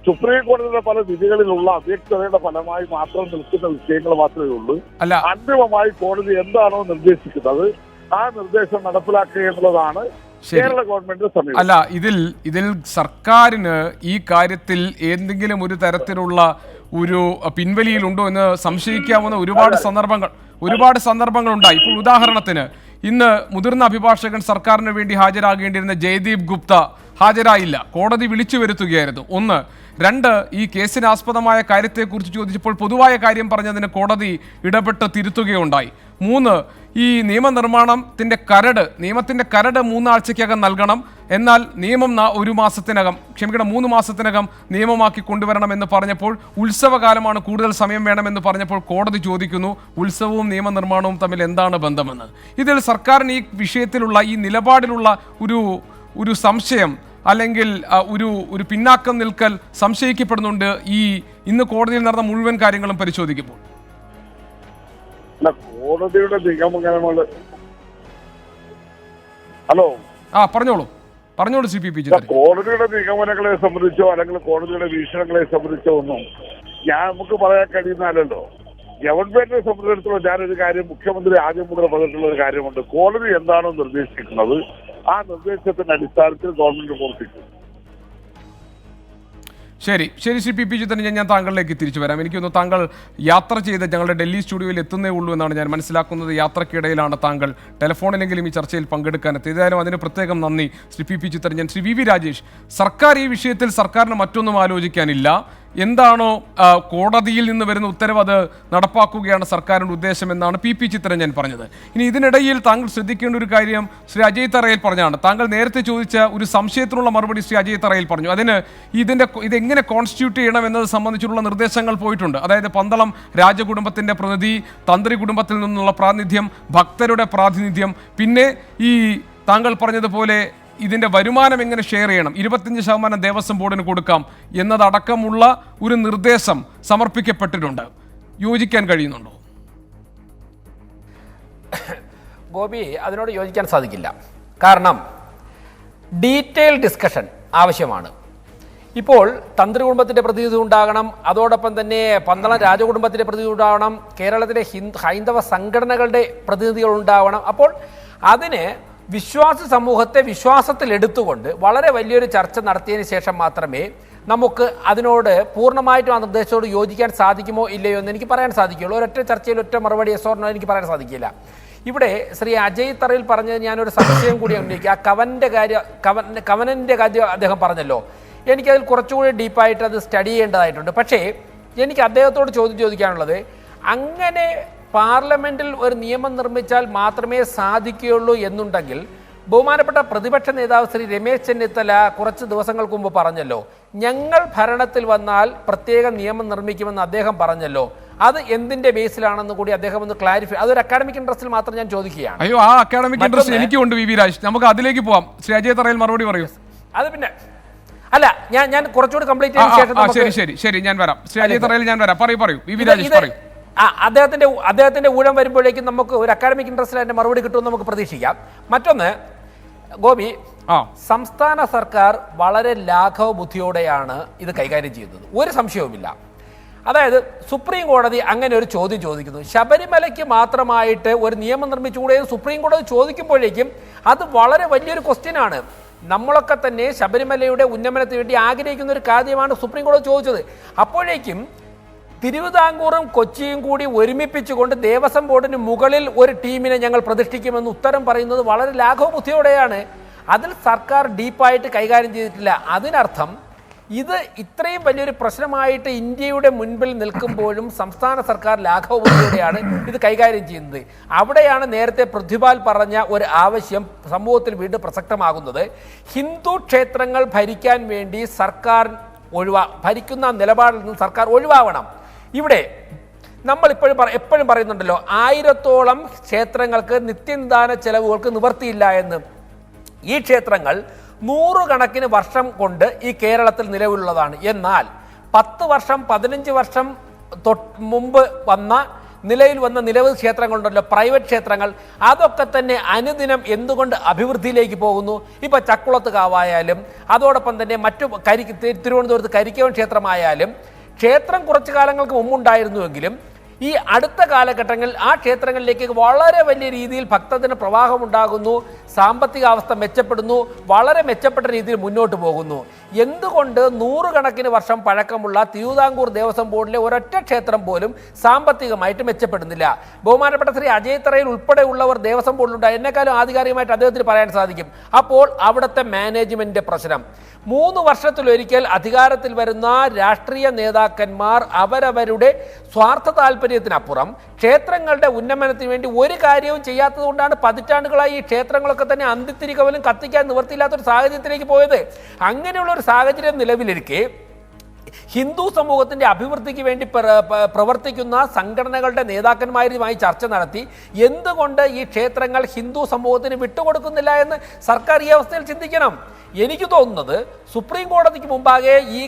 സുപ്രീം കോടതിയുടെ പല വിധികളിലുള്ള അവ്യക്തതയുടെ ഫലമായി മാത്രം നിൽക്കുന്ന വിഷയങ്ങൾ മാത്രമേ ഉള്ളൂ. അന്തിമമായി കോടതി എന്താണോ നിർദ്ദേശിക്കുന്നത് ആ നിർദ്ദേശം നടപ്പിലാക്കുക എന്നുള്ളതാണ് കേരള ഗവൺമെന്റിന്റെ സമീപനം. അല്ല, ഇതിൽ സർക്കാരിന് ഈ കാര്യത്തിൽ എന്തെങ്കിലും ഒരു തരത്തിലുള്ള ഒരു പിൻവലിയിലുണ്ടോ എന്ന് സംശയിക്കാവുന്ന ഒരുപാട് സന്ദർഭങ്ങൾ ഉണ്ടായി. ഇപ്പോൾ ഉദാഹരണത്തിന് ഇന്ന് മുതിർന്ന അഭിഭാഷകൻ സർക്കാരിന് വേണ്ടി ഹാജരാകേണ്ടിയിരുന്ന ജയ്ദീപ് ഗുപ്ത ഹാജരായില്ല, കോടതി വിളിച്ചു വരുത്തുകയായിരുന്നു. 1. 2, ഈ കേസിന് ആസ്പദമായ കാര്യത്തെക്കുറിച്ച് ചോദിച്ചപ്പോൾ പൊതുവായ കാര്യം പറഞ്ഞതിന് കോടതി ഇടപെട്ട് തിരുത്തുകയുണ്ടായി. 3, ഈ നിയമത്തിന്റെ കരട് 3 ആഴ്ചയ്ക്കകം നൽകണം, എന്നാൽ നിയമം 3 മാസത്തിനകം നിയമമാക്കി കൊണ്ടുവരണമെന്ന് പറഞ്ഞപ്പോൾ, ഉത്സവകാലമാണ്, കൂടുതൽ സമയം വേണമെന്ന് പറഞ്ഞപ്പോൾ കോടതി ചോദിക്കുന്നു, ഉത്സവവും നിയമനിർമ്മാണവും തമ്മിൽ എന്താണ് ബന്ധമെന്ന്. ഇതിൽ സർക്കാരിന് ഈ വിഷയത്തിലുള്ള ഈ നിലപാടിലുള്ള ഒരു സംശയം അല്ലെങ്കിൽ ഒരു പിന്നാക്കം നിൽക്കൽ സംശയിക്കപ്പെടുന്നുണ്ട് ഇന്ന് കോടതിയിൽ നടന്ന മുഴുവൻ കാര്യങ്ങളും പരിശോധിക്കുമ്പോൾ. കോടതിയുടെ നിഗമനങ്ങൾ പറഞ്ഞോളൂ ശ്രീ പി കോടതിയുടെ നിഗമനങ്ങളെ സംബന്ധിച്ചോ അല്ലെങ്കിൽ കോടതിയുടെ വീക്ഷണങ്ങളെ സംബന്ധിച്ചോ ഒന്നും നമുക്ക് പറയാൻ കഴിയുന്നല്ലോ. ഗവൺമെന്റിനെ സംബന്ധിച്ചിടത്തോളം ഞാനൊരു കാര്യം മുഖ്യമന്ത്രി ആദ്യം മുതൽ പറഞ്ഞിട്ടുള്ള ഒരു കാര്യമുണ്ട്, കോടതി എന്താണോ നിർദ്ദേശിക്കുന്നത് ആ നിർദ്ദേശത്തിന്റെ അടിസ്ഥാനത്തിൽ ഗവൺമെന്റ് പ്രവർത്തിക്കും. ശരി ശ്രീ പി ചിത്രൻ, ഞാൻ താങ്കളിലേക്ക് തിരിച്ചു വരാം. എനിക്കൊന്ന് താങ്കൾ യാത്ര ചെയ്ത് ഞങ്ങളുടെ ഡൽഹി സ്റ്റുഡിയോയിൽ എത്തുന്നേ ഉള്ളൂ എന്നാണ് ഞാൻ മനസ്സിലാക്കുന്നത്. യാത്രക്കിടയിലാണ് താങ്കൾ ടെലിഫോണിലെങ്കിലും ഈ ചർച്ചയിൽ പങ്കെടുക്കാൻ എത്തിയത്. ഏതായാലും അതിന് പ്രത്യേകം നന്ദി ശ്രീ പി ചിത്രൻ. ഞാൻ ശ്രീ വി രാജേഷ്, സർക്കാർ ഈ വിഷയത്തിൽ സർക്കാരിന് മറ്റൊന്നും ആലോചിക്കാനില്ല, എന്താണോ കോടതിയിൽ നിന്ന് വരുന്ന ഉത്തരവ് അത് നടപ്പാക്കുകയാണ് സർക്കാരിൻ്റെ ഉദ്ദേശം എന്നാണ് പി ചിത്രൻ ഞാൻ പറഞ്ഞത്. ഇനി ഇതിനിടയിൽ താങ്കൾ ശ്രദ്ധിക്കേണ്ട ഒരു കാര്യം ശ്രീ അജയ് തറയിൽ പറഞ്ഞാണ്. താങ്കൾ നേരത്തെ ചോദിച്ച ഒരു സംശയത്തിനുള്ള മറുപടി ശ്രീ അജയ് തറയിൽ പറഞ്ഞു. അതിന് ഇതെങ്ങനെ കോൺസ്റ്റിറ്റ്യൂട്ട് ചെയ്യണം എന്നത് സംബന്ധിച്ചുള്ള നിർദ്ദേശങ്ങൾ പോയിട്ടുണ്ട്. അതായത് പന്തളം രാജകുടുംബത്തിൻ്റെ പ്രതിനിധി, തന്ത്രി കുടുംബത്തിൽ നിന്നുള്ള പ്രാതിനിധ്യം, ഭക്തരുടെ പ്രാതിനിധ്യം, പിന്നെ ഈ താങ്കൾ പറഞ്ഞതുപോലെ ഇതിൻ്റെ വരുമാനം എങ്ങനെ ഷെയർ ചെയ്യണം, 25% ദേവസ്വം ബോർഡിന് കൊടുക്കാം എന്നതടക്കമുള്ള ഒരു നിർദ്ദേശം സമർപ്പിക്കപ്പെട്ടിട്ടുണ്ട്. യോജിക്കാൻ കഴിയുന്നുണ്ടോ? ഗോപി, അതിനോട് യോജിക്കാൻ സാധിക്കില്ല. കാരണം ഡീറ്റെയിൽ ഡിസ്കഷൻ ആവശ്യമാണ്. ഇപ്പോൾ തന്ത്രി കുടുംബത്തിൻ്റെ പ്രതിനിധി ഉണ്ടാകണം, അതോടൊപ്പം തന്നെ പന്തളം രാജകുടുംബത്തിൻ്റെ പ്രതിനിധി ഉണ്ടാവണം, കേരളത്തിലെ ഹൈന്ദവ സംഘടനകളുടെ പ്രതിനിധികൾ ഉണ്ടാവണം. അപ്പോൾ അതിന് വിശ്വാസി സമൂഹത്തെ വിശ്വാസത്തിലെടുത്തുകൊണ്ട് വളരെ വലിയൊരു ചർച്ച നടത്തിയതിന് ശേഷം മാത്രമേ നമുക്ക് അതിനോട് പൂർണ്ണമായിട്ടും ആ നിർദ്ദേശത്തോട് യോജിക്കാൻ സാധിക്കുമോ ഇല്ലയോ എന്ന് എനിക്ക് പറയാൻ സാധിക്കുകയുള്ളൂ. ഒരൊറ്റ ചർച്ചയിൽ ഒറ്റ മറുപടി എസോർണോ എനിക്ക് പറയാൻ സാധിക്കില്ല. ഇവിടെ ശ്രീ അജയ് തറയിൽ പറഞ്ഞത് ഞാനൊരു സംശയം കൂടി ഉന്നയിക്കുക. കവനൻ്റെ കാര്യം അദ്ദേഹം പറഞ്ഞല്ലോ, എനിക്കതിൽ കുറച്ചുകൂടി ഡീപ്പായിട്ട് അത് സ്റ്റഡി ചെയ്യേണ്ടതായിട്ടുണ്ട്. പക്ഷേ എനിക്ക് അദ്ദേഹത്തോട് ചോദിക്കാനുള്ളത്, അങ്ങനെ പാർലമെൻറ്റിൽ ഒരു നിയമം നിർമ്മിച്ചാൽ മാത്രമേ സാധിക്കുകയുള്ളൂ എന്നുണ്ടെങ്കിൽ ബഹുമാനപ്പെട്ട പ്രതിപക്ഷ നേതാവ് ശ്രീ രമേശ് ചെന്നിത്തല കുറച്ച് ദിവസങ്ങൾക്ക് മുമ്പ് പറഞ്ഞല്ലോ, ഞങ്ങൾ ഭരണത്തിൽ വന്നാൽ പ്രത്യേക നിയമം നിർമ്മിക്കുമെന്ന് അദ്ദേഹം പറഞ്ഞല്ലോ. അത് എന്തിന്റെ ബേസിലാണെന്ന് കൂടി അദ്ദേഹം ഒന്ന് ക്ലാരിഫൈ. അതൊരു അക്കാഡമിക് ഇൻട്രസ്റ്റിൽ മാത്രം ഞാൻ ചോദിക്കുകയാണ്. അയ്യോ, ആ അക്കാഡമിക് ഇൻട്രസ്റ്റ് എനിക്കുണ്ട് വി രാജ്. നമുക്ക് അതിലേക്ക് പോവാം. ശ്രീ അജയ് തറയിൽ മറുപടി പറയൂ. അത് പിന്നെ അല്ല, ഞാൻ കുറച്ചുകൂടി കംപ്ലീറ്റ് ചെയ്ത ശേഷം ശരി ഞാൻ വരാം. ശ്രീ അജയ് തറയിൽ ഞാൻ വരാം. പറയൂ വി രാജേഷ് പറയൂ. അദ്ദേഹത്തിന്റെ ഊഴം വരുമ്പോഴേക്കും നമുക്ക് ഒരു അക്കാഡമിക് ഇൻട്രസ്റ്റിൽ അതിന്റെ മറുപടി കിട്ടുമെന്ന് നമുക്ക് പ്രതീക്ഷിക്കാം. മറ്റൊന്ന് ഗോപി, സംസ്ഥാന സർക്കാർ വളരെ ലാഘവ ബുദ്ധിയോടെയാണ് ഇത് കൈകാര്യം ചെയ്യുന്നത്, ഒരു സംശയവുമില്ല. അതായത് സുപ്രീം കോടതി അങ്ങനെ ഒരു ചോദ്യം ചോദിക്കുന്നു, ശബരിമലയ്ക്ക് മാത്രമായിട്ട് ഒരു നിയമം നിർമ്മിച്ചുകൂടെ സുപ്രീം കോടതി ചോദിക്കുമ്പോഴേക്കും അത് വളരെ വലിയൊരു ക്വസ്റ്റ്യനാണ്. നമ്മളൊക്കെ തന്നെ ശബരിമലയുടെ ഉന്നമനത്തിന് വേണ്ടി ആഗ്രഹിക്കുന്ന ഒരു കാര്യമാണ് സുപ്രീം കോടതി ചോദിച്ചത്. അപ്പോഴേക്കും തിരുവിതാംകൂറും കൊച്ചിയും കൂടി ഒരുമിപ്പിച്ചുകൊണ്ട് ദേവസ്വം ബോർഡിന് മുകളിൽ ഒരു ടീമിനെ ഞങ്ങൾ പ്രതിഷ്ഠിക്കുമെന്ന് ഉത്തരം പറയുന്നത് വളരെ ലാഘവ ബുദ്ധിയോടെയാണ്. അതിൽ സർക്കാർ ഡീപ്പായിട്ട് കൈകാര്യം ചെയ്തിട്ടില്ല. അതിനർത്ഥം ഇത് ഇത്രയും വലിയൊരു പ്രശ്നമായിട്ട് ഇന്ത്യയുടെ മുൻപിൽ നിൽക്കുമ്പോഴും സംസ്ഥാന സർക്കാർ ലാഘവ ബുദ്ധിയോടെയാണ് ഇത് കൈകാര്യം ചെയ്യുന്നത്. അവിടെയാണ് നേരത്തെ പൃഥ്വിപാൽ പറഞ്ഞ ഒരു ആവശ്യം സമൂഹത്തിൽ വീണ്ടും പ്രസക്തമാകുന്നത്. ഹിന്ദു ക്ഷേത്രങ്ങൾ ഭരിക്കാൻ വേണ്ടി സർക്കാർ ഭരിക്കുന്ന നിലപാടിൽ നിന്ന് സർക്കാർ ഒഴിവാവണം. ഇവിടെ നമ്മൾ എപ്പോഴും പറയുന്നുണ്ടല്ലോ, 1000-ഓളം ക്ഷേത്രങ്ങൾക്ക് നിത്യനിദാന ചെലവുകൾക്ക് നിവർത്തിയില്ല എന്ന്. ഈ ക്ഷേത്രങ്ങൾ 100 കണക്കിന് വർഷം കൊണ്ട് ഈ കേരളത്തിൽ നിലവിലുള്ളതാണ്. എന്നാൽ 10 വർഷം 15 വർഷം മുമ്പ് നിലയിൽ വന്ന നിരവധി ക്ഷേത്രങ്ങളുണ്ടല്ലോ, പ്രൈവറ്റ് ക്ഷേത്രങ്ങൾ, അതൊക്കെ തന്നെ അനുദിനം എന്തുകൊണ്ട് അഭിവൃദ്ധിയിലേക്ക് പോകുന്നു? ഇപ്പൊ ചക്കുളത്ത് കാവായാലും അതോടൊപ്പം തന്നെ മറ്റു തിരുവനന്തപുരത്ത് കരിക്കവൻ ക്ഷേത്രമായാലും ക്ഷേത്രം കുറച്ചു കാലങ്ങൾക്ക് മുമ്പുണ്ടായിരുന്നുവെങ്കിലും ഈ അടുത്ത കാലഘട്ടങ്ങളിൽ ആ ക്ഷേത്രങ്ങളിലേക്ക് വളരെ വലിയ രീതിയിൽ ഭക്തജന പ്രവാഹമുണ്ടാകുന്നു, സാമ്പത്തിക അവസ്ഥ മെച്ചപ്പെടുന്നു, വളരെ മെച്ചപ്പെട്ട രീതിയിൽ മുന്നോട്ട് പോകുന്നു. എന്തുകൊണ്ട് 100 കണക്കിന് വർഷം പഴക്കമുള്ള തിരുവിതാംകൂർ ദേവസ്വം ബോർഡിലെ ഒരൊറ്റ ക്ഷേത്രം പോലും സാമ്പത്തികമായിട്ട് മെച്ചപ്പെടുന്നില്ല? ബഹുമാനപ്പെട്ട ശ്രീ അജയ് തറയിൽ ഉൾപ്പെടെയുള്ളവർ ദേവസ്വം ബോർഡിലുണ്ട്, എന്നെക്കാളും ആധികാരികമായിട്ട് അദ്ദേഹത്തിന് പറയാൻ സാധിക്കും. അപ്പോൾ അവിടുത്തെ മാനേജ്മെന്റിന്റെ പ്രശ്നം. 3 വർഷത്തിലൊരിക്കൽ അധികാരത്തിൽ വരുന്ന രാഷ്ട്രീയ നേതാക്കന്മാർ അവരവരുടെ സ്വാർത്ഥ താല്പര്യത്തിനപ്പുറം ക്ഷേത്രങ്ങളുടെ ഉന്നമനത്തിന് വേണ്ടി ഒരു കാര്യവും ചെയ്യാത്തത് കൊണ്ടാണ് പതിറ്റാണ്ടുകളായി ഈ ക്ഷേത്രങ്ങളൊക്കെ തന്നെ അന്തിത്തിരിക്കവലും കത്തിക്കാൻ നിവർത്തിയില്ലാത്തൊരു സാഹചര്യത്തിലേക്ക് പോയത്. അങ്ങനെയുള്ള ഒരു സാഹചര്യം നിലവിലിരിക്കെ ഹിന്ദു സമൂഹത്തിന്റെ അഭിവൃദ്ധിക്ക് വേണ്ടി പ്രവർത്തിക്കുന്ന സംഘടനകളുടെ നേതാക്കന്മാരുമായി ചർച്ച നടത്തി എന്തുകൊണ്ട് ഈ ക്ഷേത്രങ്ങൾ ഹിന്ദു സമൂഹത്തിന് വിട്ടുകൊടുക്കുന്നില്ല എന്ന് സർക്കാർ ഈ അവസ്ഥയിൽ ചിന്തിക്കണം. എനിക്ക് തോന്നുന്നത് സുപ്രീം കോടതിക്ക് മുമ്പാകെ ഈ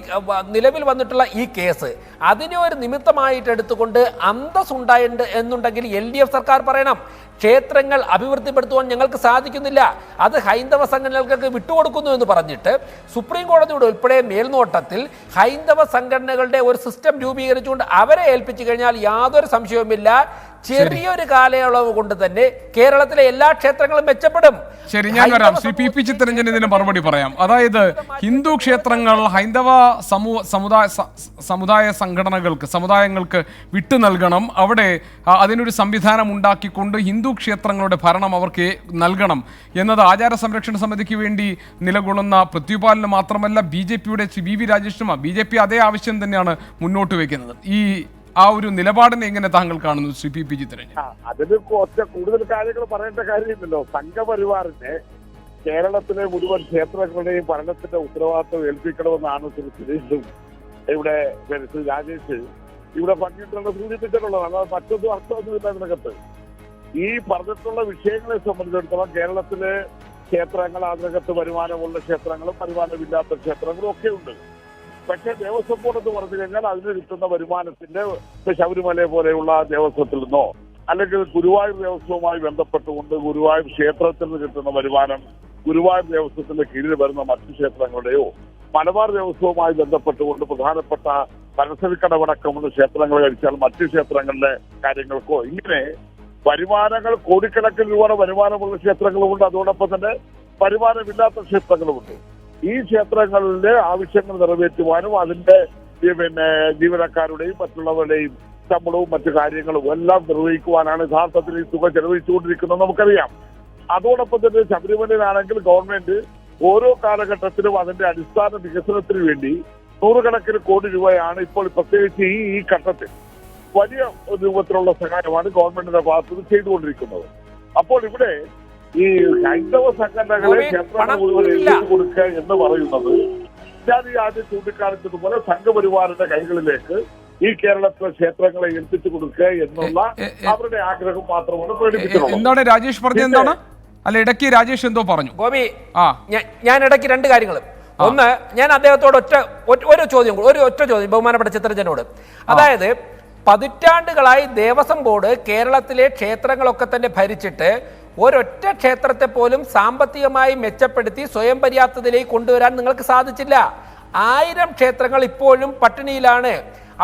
നിലവിൽ വന്നിട്ടുള്ള ഈ കേസ് അതിനെ ഒരു നിമിത്തമായിട്ട് എടുത്തുകൊണ്ട് അന്തസ്സുണ്ടായിട്ടുണ്ട് എന്നുണ്ടെങ്കിൽ LDF സർക്കാർ പറയണം, ക്ഷേത്രങ്ങൾ അഭിവൃദ്ധിപ്പെടുത്തുവാൻ ഞങ്ങൾക്ക് സാധിക്കുന്നില്ല, അത് ഹൈന്ദവ സംഘടനകൾക്ക് വിട്ടുകൊടുക്കുന്നു എന്ന് പറഞ്ഞിട്ട് സുപ്രീം കോടതിയുടെ ഉൾപ്പെടെ മേൽനോട്ടത്തിൽ ഹൈന്ദവ സംഘടനകളുടെ ഒരു സിസ്റ്റം രൂപീകരിച്ചുകൊണ്ട് അവരെ ഏൽപ്പിച്ചു കഴിഞ്ഞാൽ യാതൊരു സംശയവുമില്ല, ചെറിയൊരു കാലയളവ് കൊണ്ട് തന്നെ കേരളത്തിലെ എല്ലാ ക്ഷേത്രങ്ങളും മെച്ചപ്പെടും. ശരി, ഞാൻ വരാം. ശ്രീ പി ചിത്തരഞ്ജൻ ഇതിന് മറുപടി പറയാം. അതായത് ഹിന്ദു ക്ഷേത്രങ്ങൾ ഹൈന്ദവ സമുദായങ്ങൾക്ക് വിട്ടു നൽകണം, അവിടെ അതിനൊരു സംവിധാനം ഉണ്ടാക്കിക്കൊണ്ട് ഹിന്ദു ക്ഷേത്രങ്ങളുടെ ഭരണം അവർക്ക് നൽകണം എന്നത് ആചാര സംരക്ഷണ സമിതിക്ക് വേണ്ടി നിലകൊള്ളുന്ന പൃഥ്വിപാലിന് മാത്രമല്ല BJPയുടെ VV രാജേഷിനും BJP അതേ ആവശ്യം തന്നെയാണ് മുന്നോട്ട് വയ്ക്കുന്നത്. ആ ഒരു നിലപാടിനെ എങ്ങനെ താങ്കൾ കാണുന്നു ശ്രീ പി ചിത്തരഞ്ജൻ? അതിന് കൂടുതൽ കാര്യങ്ങൾ പറയേണ്ട കാര്യമില്ലല്ലോ. സംഘപരിവാറിനെ കേരളത്തിലെ മുഴുവൻ ക്ഷേത്രങ്ങളുടെയും ഭരണത്തിന്റെ ഉത്തരവാദിത്വം ഏൽപ്പിക്കണമെന്നാണ് ശ്രീ സുരേഷും ഇവിടെ ശ്രീ രാജേഷ് ഇവിടെ പറഞ്ഞിട്ടുള്ള സൂചിപ്പിച്ചിട്ടുള്ളത്. അല്ലാതെ മറ്റൊന്നും അർത്ഥമൊന്നുമില്ല ഇതിനകത്ത്. ഈ പറഞ്ഞിട്ടുള്ള വിഷയങ്ങളെ സംബന്ധിച്ചിടത്തോളം കേരളത്തിലെ ക്ഷേത്രങ്ങൾ, അതിനകത്ത് വരുമാനമുള്ള ക്ഷേത്രങ്ങളും വരുമാനമില്ലാത്ത ക്ഷേത്രങ്ങളും ഒക്കെ ഉണ്ട്. പക്ഷേ ദേവസ്വം ബോർഡ് എന്ന് പറഞ്ഞു കഴിഞ്ഞാൽ അതിന് കിട്ടുന്ന വരുമാനത്തിന്റെ ശബരിമല പോലെയുള്ള ദേവസ്വത്തിൽ നിന്നോ അല്ലെങ്കിൽ ഗുരുവായൂർ ദേവസ്വവുമായി ബന്ധപ്പെട്ടുകൊണ്ട് ഗുരുവായൂർ ക്ഷേത്രത്തിൽ നിന്ന് കിട്ടുന്ന വരുമാനം ഗുരുവായൂർ ദേവസ്വത്തിന്റെ കീഴിൽ വരുന്ന മറ്റു ക്ഷേത്രങ്ങളുടെയോ മലബാർ ദേവസ്വവുമായി ബന്ധപ്പെട്ടുകൊണ്ട് പ്രധാനപ്പെട്ട പരസവിക്കടവടക്കമുള്ള ക്ഷേത്രങ്ങൾ കഴിച്ചാൽ മറ്റു ക്ഷേത്രങ്ങളിലെ കാര്യങ്ങൾക്കോ ഇങ്ങനെ വരുമാനങ്ങൾ കോടിക്കണക്കിന് രൂപയുടെ വരുമാനമുള്ള ക്ഷേത്രങ്ങളുമുണ്ട്. അതോടൊപ്പം തന്നെ വരുമാനമില്ലാത്ത ക്ഷേത്രങ്ങളുമുണ്ട്. ഈ ക്ഷേത്രങ്ങളിലെ ആവശ്യങ്ങൾ നിറവേറ്റുവാനും അതിന്റെ ജീവനക്കാരുടെയും മറ്റുള്ളവരുടെയും ശമ്പളവും മറ്റു കാര്യങ്ങളും എല്ലാം നിർവഹിക്കുവാനാണ് യഥാർത്ഥത്തിൽ ഈ തുക ചെലവഴിച്ചുകൊണ്ടിരിക്കുന്നത് നമുക്കറിയാം. അതോടൊപ്പം തന്നെ ശബരിമലയിലാണെങ്കിൽ ഗവൺമെന്റ് ഓരോ കാലഘട്ടത്തിലും അതിന്റെ അടിസ്ഥാന വികസനത്തിന് വേണ്ടി നൂറുകണക്കിന് കോടി രൂപയാണ് ഇപ്പോൾ പ്രത്യേകിച്ച് ഈ ഘട്ടത്തിൽ വലിയ രൂപത്തിലുള്ള സഹായമാണ് ഗവൺമെന്റിന്റെ ഭാഗത്ത് ചെയ്തുകൊണ്ടിരിക്കുന്നത്. അപ്പോൾ ഇവിടെ ഈ ഹൈന്ദവ സംഘടനകളെ ക്ഷേത്രങ്ങൾ മുഴുവൻ എത്തിച്ചു കൊടുക്കുക എന്ന് പറയുന്നത് ഞാൻ ഈ ആദ്യം ചൂണ്ടിക്കാണിച്ചതുപോലെ സംഘപരിവാറിന്റെ കൈകളിലേക്ക് ഈ കേരളത്തിലെ ക്ഷേത്രങ്ങളെ എത്തിച്ചു കൊടുക്കുക എന്നുള്ള അവരുടെ ആഗ്രഹം മാത്രമാണ് പ്രകടിപ്പിക്കുന്നത്. എന്താണ് രാജേഷ് പറഞ്ഞത്? എന്താണ്? അല്ല, ഇടയ്ക്ക് രാജേഷ് എന്തോ പറഞ്ഞു. ഗോപി, ഞാൻ ഇടയ്ക്ക് രണ്ട് കാര്യങ്ങൾ. ഒന്ന്, ഞാൻ അദ്ദേഹത്തോട് ഒറ്റ ചോദ്യം ബഹുമാനപ്പെട്ട ചിത്രജനോട്. അതായത് പതിറ്റാണ്ടുകളായി ദേവസ്വം ബോർഡ് കേരളത്തിലെ ക്ഷേത്രങ്ങളൊക്കെ തന്നെ ഭരിച്ചിട്ട് ഒരൊറ്റ ക്ഷേത്രത്തെ പോലും സാമ്പത്തികമായി മെച്ചപ്പെടുത്തി സ്വയം പര്യാപ്തതയിലേക്ക് കൊണ്ടുവരാൻ നിങ്ങൾക്ക് സാധിച്ചില്ല. 1000 ക്ഷേത്രങ്ങൾ ഇപ്പോഴും പട്ടിണിയിലാണ്.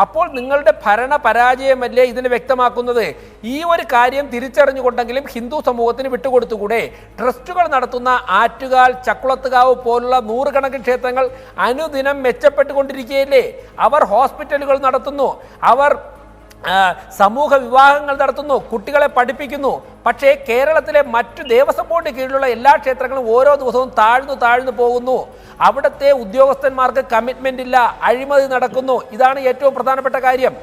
അപ്പോൾ നിങ്ങളുടെ ഭരണ പരാജയമല്ലേ ഇതിന് വ്യക്തമാക്കുന്നത്? ഈ ഒരു കാര്യം തിരിച്ചറിഞ്ഞുകൊണ്ടെങ്കിലും ഹിന്ദു സമൂഹത്തിന് വിട്ടുകൊടുത്തുകൂടെ? ട്രസ്റ്റുകൾ നടത്തുന്ന ആറ്റുകാൽ, ചക്കുളത്തുകാവ് പോലുള്ള നൂറുകണക്കിന് ക്ഷേത്രങ്ങൾ അനുദിനം മെച്ചപ്പെട്ടുകൊണ്ടിരിക്കുകയല്ലേ? അവർ ഹോസ്പിറ്റലുകൾ നടത്തുന്നു, അവർ സമൂഹ വിവാഹങ്ങൾ നടത്തുന്നു, കുട്ടികളെ പഠിപ്പിക്കുന്നു. പക്ഷേ കേരളത്തിലെ മറ്റു ദേവസ്വം ബോർഡിന് കീഴിലുള്ള എല്ലാ ക്ഷേത്രങ്ങളും ഓരോ ദിവസവും താഴ്ന്നു പോകുന്നു. അവിടുത്തെ ഉദ്യോഗസ്ഥന്മാർക്ക് കമ്മിറ്റ്മെന്റ് ഇല്ല, അഴിമതി നടക്കുന്നു. ഇതാണ് ഏറ്റവും പ്രധാനപ്പെട്ട കാര്യം.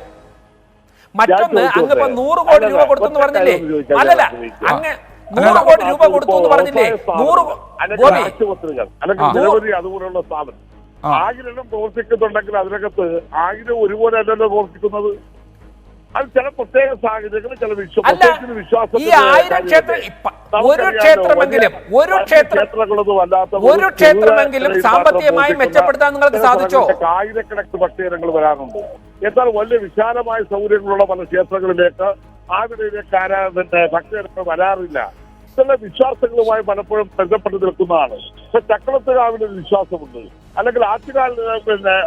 മറ്റൊന്ന്, അങ്ങിപ്പോ 100 കോടി രൂപ കൊടുത്തു എന്ന് പറഞ്ഞില്ലേ? അല്ലല്ല, അങ്ങ് 100 കോടി രൂപ കൊടുത്തു എന്ന് പറഞ്ഞില്ലേ? 100 ആശുപത്രികൾ അല്ലെങ്കിൽ നിരവധി അതുപോലുള്ള സ്ഥാപനം 1000 പ്രവർത്തിക്കുന്നുണ്ടെങ്കിൽ അതിനകത്ത് 1000 ഒരുപോലെ അല്ലല്ലോ പ്രവർത്തിക്കുന്നത്. അത് ചില പ്രത്യേക സാഹചര്യങ്ങളിൽ ചില വിശ്വാസം ഈ 1000 ക്ഷേത്രമെങ്കിലും സാമ്പത്തികമായി മെച്ചപ്പെടുത്താൻ നിങ്ങൾക്ക് സാധിച്ചോ? ആയിരക്കണക്കിന് ഭക്തജനങ്ങൾ വരാറുണ്ട്. എന്നാൽ വലിയ വിശാലമായ സൗകര്യങ്ങളുള്ള പല ക്ഷേത്രങ്ങളിലേക്ക് ആഗ്രഹക്കാരായ ഭക്തജനങ്ങൾ വരാറില്ല. ചില വിശ്വാസങ്ങളുമായി പലപ്പോഴും ബന്ധപ്പെട്ട് നിൽക്കുന്നതാണ്. ഇപ്പൊ ചക്രത്തുകാവിൽ ഒരു വിശ്വാസമുണ്ട്, അല്ലെങ്കിൽ ആറ്റുകാൽ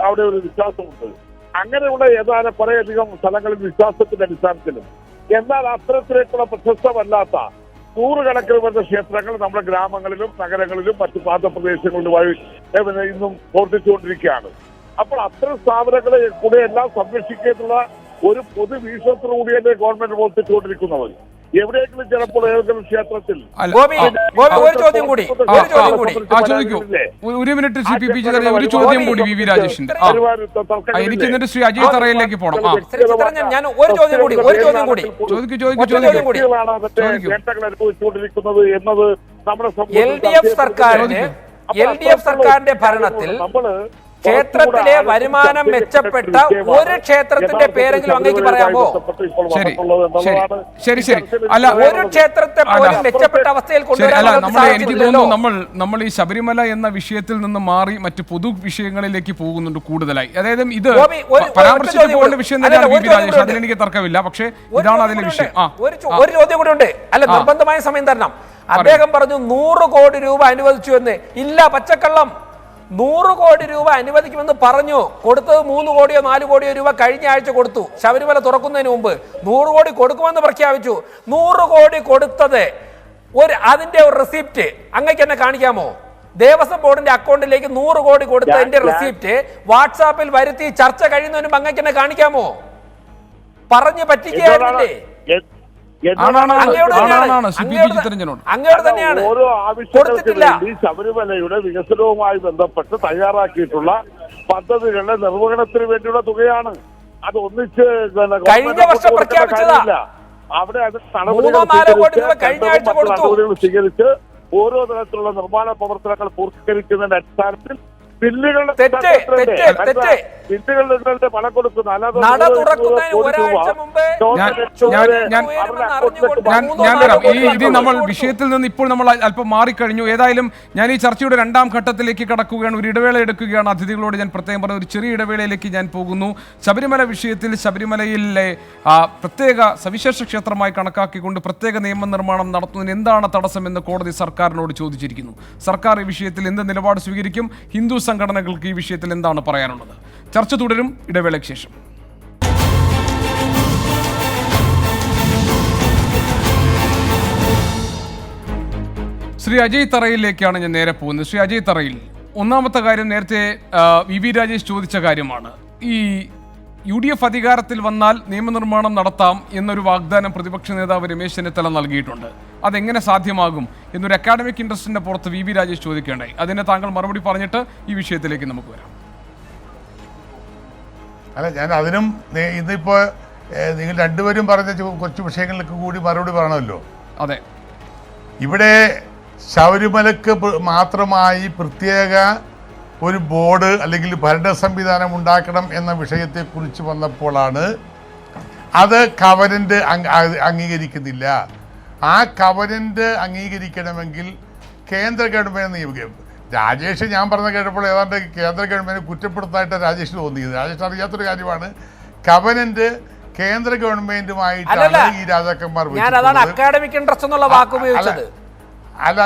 അവിടെ ഒരു വിശ്വാസമുണ്ട്. അങ്ങനെയുള്ള ഏതാനും കുറേയധികം സ്ഥലങ്ങളിൽ വിശ്വാസത്തിന്റെ അടിസ്ഥാനത്തിലും എന്നാൽ അത്തരത്തിലേക്കുള്ള പ്രശസ്തമല്ലാത്ത നൂറുകണക്കിന് വരുന്ന ക്ഷേത്രങ്ങൾ നമ്മുടെ ഗ്രാമങ്ങളിലും നഗരങ്ങളിലും മറ്റു പ്രാന്തപ്രദേശങ്ങളിലുമായി ഇന്നും പ്രവർത്തിച്ചുകൊണ്ടിരിക്കുകയാണ്. അപ്പോൾ അത്തരം സ്ഥാപനങ്ങളെ കൂടെ എല്ലാം സംരക്ഷിക്കാനുള്ള ഒരു പൊതുവീക്ഷണത്തോടുകൂടിയല്ലേ ഗവൺമെന്റ് പ്രവർത്തിച്ചുകൊണ്ടിരിക്കുന്നത്. എവിടെയെങ്കിലും ചിലപ്പോൾ ഏതെങ്കിലും ക്ഷേത്രത്തിൽ ഒരു മിനിറ്റ് ഒരു ചോദ്യം കൂടി വി രാജേഷിന്റെ. എനിക്ക് എന്നിട്ട് ശ്രീ അജയ് തറയിലേക്ക് പോകണം. അനുഭവിച്ചുകൊണ്ടിരിക്കുന്നത് എന്നത് നമ്മുടെ LDF സർക്കാരിന്റെ ഭരണത്തിൽ ക്ഷേത്രത്തിലെ വരുമാനം മെച്ചപ്പെട്ട ഒരു ക്ഷേത്രത്തിന്റെ പേരെങ്കിലും അങ്ങേക്ക് പറയാമോ? ശരി. അല്ല, ഒരു ക്ഷേത്രത്തെ പോലും മെച്ചപ്പെട്ട അവസ്ഥയിൽ എനിക്ക് തോന്നുന്നു നമ്മൾ ഈ ശബരിമല എന്ന വിഷയത്തിൽ നിന്ന് മാറി മറ്റു പൊതു വിഷയങ്ങളിലേക്ക് പോകുന്നുണ്ട് കൂടുതലായി. അതായത് ഇത് പരാമർശിച്ചു പോകേണ്ട വിഷയം തന്നെയാണ് വി രാജേഷ്, അതിലെനിക്ക് തർക്കമില്ല. പക്ഷേ ഇതാണ് അതിലെ വിഷയം. ഒരു ചോദ്യം കൂടെ ഉണ്ട്. അല്ല, നിർബന്ധമായ സമയം തരണം. അദ്ദേഹം പറഞ്ഞു 100 കോടി രൂപ അനുവദിച്ചു എന്ന്. ഇല്ല, പച്ചക്കള്ളം. 100 കോടി രൂപ അനുവദിക്കുമെന്ന് പറഞ്ഞു. കൊടുത്തത് 3 കോടിയോ 4 കോടിയോ രൂപ കഴിഞ്ഞ ആഴ്ച കൊടുത്തു. ശബരിമല തുറക്കുന്നതിന് മുമ്പ് 100 കോടി കൊടുക്കുമെന്ന് പ്രഖ്യാപിച്ചു. 100 കോടി കൊടുത്തത് അതിന്റെ ഒരു റെസിപ്റ്റ് അങ്ങേക്ക് എന്നെ കാണിക്കാമോ? ദേവസ്വം ബോർഡിന്റെ അക്കൗണ്ടിലേക്ക് 100 കോടി കൊടുത്തതിന്റെ റെസിപ്റ്റ് വാട്സാപ്പിൽ വരുത്തി ചർച്ച കഴിയുന്നതിന് മുമ്പ് അങ്ങേക്ക് എന്നെ കാണിക്കാമോ? പറഞ്ഞു പറ്റിക്കുകയായിരുന്നില്ലേ? അങ്ങയോട് തന്നെയാണ്. ഓരോ ആവശ്യങ്ങൾക്ക് വേണ്ടി ശബരിമലയുടെ വികസനവുമായി ബന്ധപ്പെട്ട് തയ്യാറാക്കിയിട്ടുള്ള പദ്ധതികളുടെ നിർവഹണത്തിന് വേണ്ടിയുള്ള തുകയാണ്. അത് ഒന്നിച്ച് കഴിഞ്ഞ വർഷം പ്രഖ്യാപിച്ചതാ. അവിടെ അത് നടപടികൾ സ്വീകരിച്ച് ഓരോ തരത്തിലുള്ള നിർമ്മാണ പ്രവർത്തനങ്ങൾ പൂർത്തീകരിക്കുന്നതിന്റെ അടിസ്ഥാനത്തിൽ ബില്ലുകളുടെ തെറ്റ്. ബില്ലുകളുടെ പണം കൊടുക്കുന്നു. അല്ലാതെ നട തുറക്കുന്നതിന് ഒരാഴ്ച മുമ്പേ ഞാൻ വരാം. ഇത് നമ്മൾ വിഷയത്തിൽ നിന്ന് ഇപ്പോൾ നമ്മൾ അല്പം മാറിക്കഴിഞ്ഞു. ഏതായാലും ഞാൻ ഈ ചർച്ചയുടെ രണ്ടാം ഘട്ടത്തിലേക്ക് കടക്കുകയാണ്. ഒരു ഇടവേള എടുക്കുകയാണ്. അതിഥികളോട് ഞാൻ പ്രത്യേകം പറഞ്ഞ ഒരു ചെറിയ ഇടവേളയിലേക്ക് ഞാൻ പോകുന്നു. ശബരിമല വിഷയത്തിൽ ശബരിമലയിലെ പ്രത്യേക സവിശേഷ ക്ഷേത്രമായി കണക്കാക്കിക്കൊണ്ട് പ്രത്യേക നിയമനിർമ്മാണം നടത്തുന്നതിന് എന്താണ് തടസ്സമെന്ന് കോടതി സർക്കാരിനോട് ചോദിച്ചിരിക്കുന്നു. സർക്കാർ ഈ വിഷയത്തിൽ എന്ത് നിലപാട് സ്വീകരിക്കും? ഹിന്ദു സംഘടനകൾക്ക് ഈ വിഷയത്തിൽ എന്താണ് പറയാനുള്ളത്? ചർച്ച തുടരും ഇടവേളയ്ക്ക് ശേഷം. ശ്രീ അജയ് തറയിലേക്കാണ് ഞാൻ നേരെ പോകുന്നത്. ശ്രീ അജയ് തറയിൽ, ഒന്നാമത്തെ കാര്യം നേരത്തെ വി രാജേഷ് ചോദിച്ച കാര്യമാണ്. ഈ UDF അധികാരത്തിൽ വന്നാൽ നിയമനിർമ്മാണം നടത്താം എന്നൊരു വാഗ്ദാനം പ്രതിപക്ഷ നേതാവ് രമേശ് ചെന്നിത്തല നൽകിയിട്ടുണ്ട്. അതെങ്ങനെ സാധ്യമാകും എന്നൊരു അക്കാഡമിക് ഇൻട്രസ്റ്റിന്റെ പുറത്ത് വി രാജേഷ് ചോദിക്കേണ്ടായി. അതിന് താങ്കൾ മറുപടി പറഞ്ഞിട്ട് ഈ വിഷയത്തിലേക്ക് നമുക്ക് വരാം. അല്ല, ഞാൻ അതിനും ഇന്നിപ്പോ നിങ്ങൾ രണ്ടുപേരും പറഞ്ഞ കുറച്ച് വിഷയങ്ങൾക്ക് കൂടി മറുപടി പറയണമല്ലോ. അതെ, ഇവിടെ ശബരിമലക്ക് മാത്രമായി പ്രത്യേക ഒരു ബോർഡ് അല്ലെങ്കിൽ ഭരണ സംവിധാനം ഉണ്ടാക്കണം എന്ന വിഷയത്തെക്കുറിച്ച് വന്നപ്പോഴാണ് അത് കവനന്റ് അംഗീകരിക്കുന്നില്ല. ആ കവനന്റ് അംഗീകരിക്കണമെങ്കിൽ കേന്ദ്ര ഗവൺമെന്റ് നിയമിക്കും. രാജേഷ് ഞാൻ പറഞ്ഞ കേട്ടപ്പോൾ ഏതാണ്ട് കേന്ദ്ര ഗവൺമെന്റ് കുറ്റപ്പെടുത്തായിട്ട് രാജേഷിന് തോന്നിയത്. രാജേഷ് അറിയാത്തൊരു കാര്യമാണ്. കവനന്റ് കേന്ദ്ര ഗവൺമെന്റുമായിട്ടാണ് ഈ രാജാക്കന്മാർ അക്കാഡമിക് ഇൻട്രസ്റ്റ് എന്നുള്ള വാക്ക് ഉപയോഗിച്ചത്. അല്ല,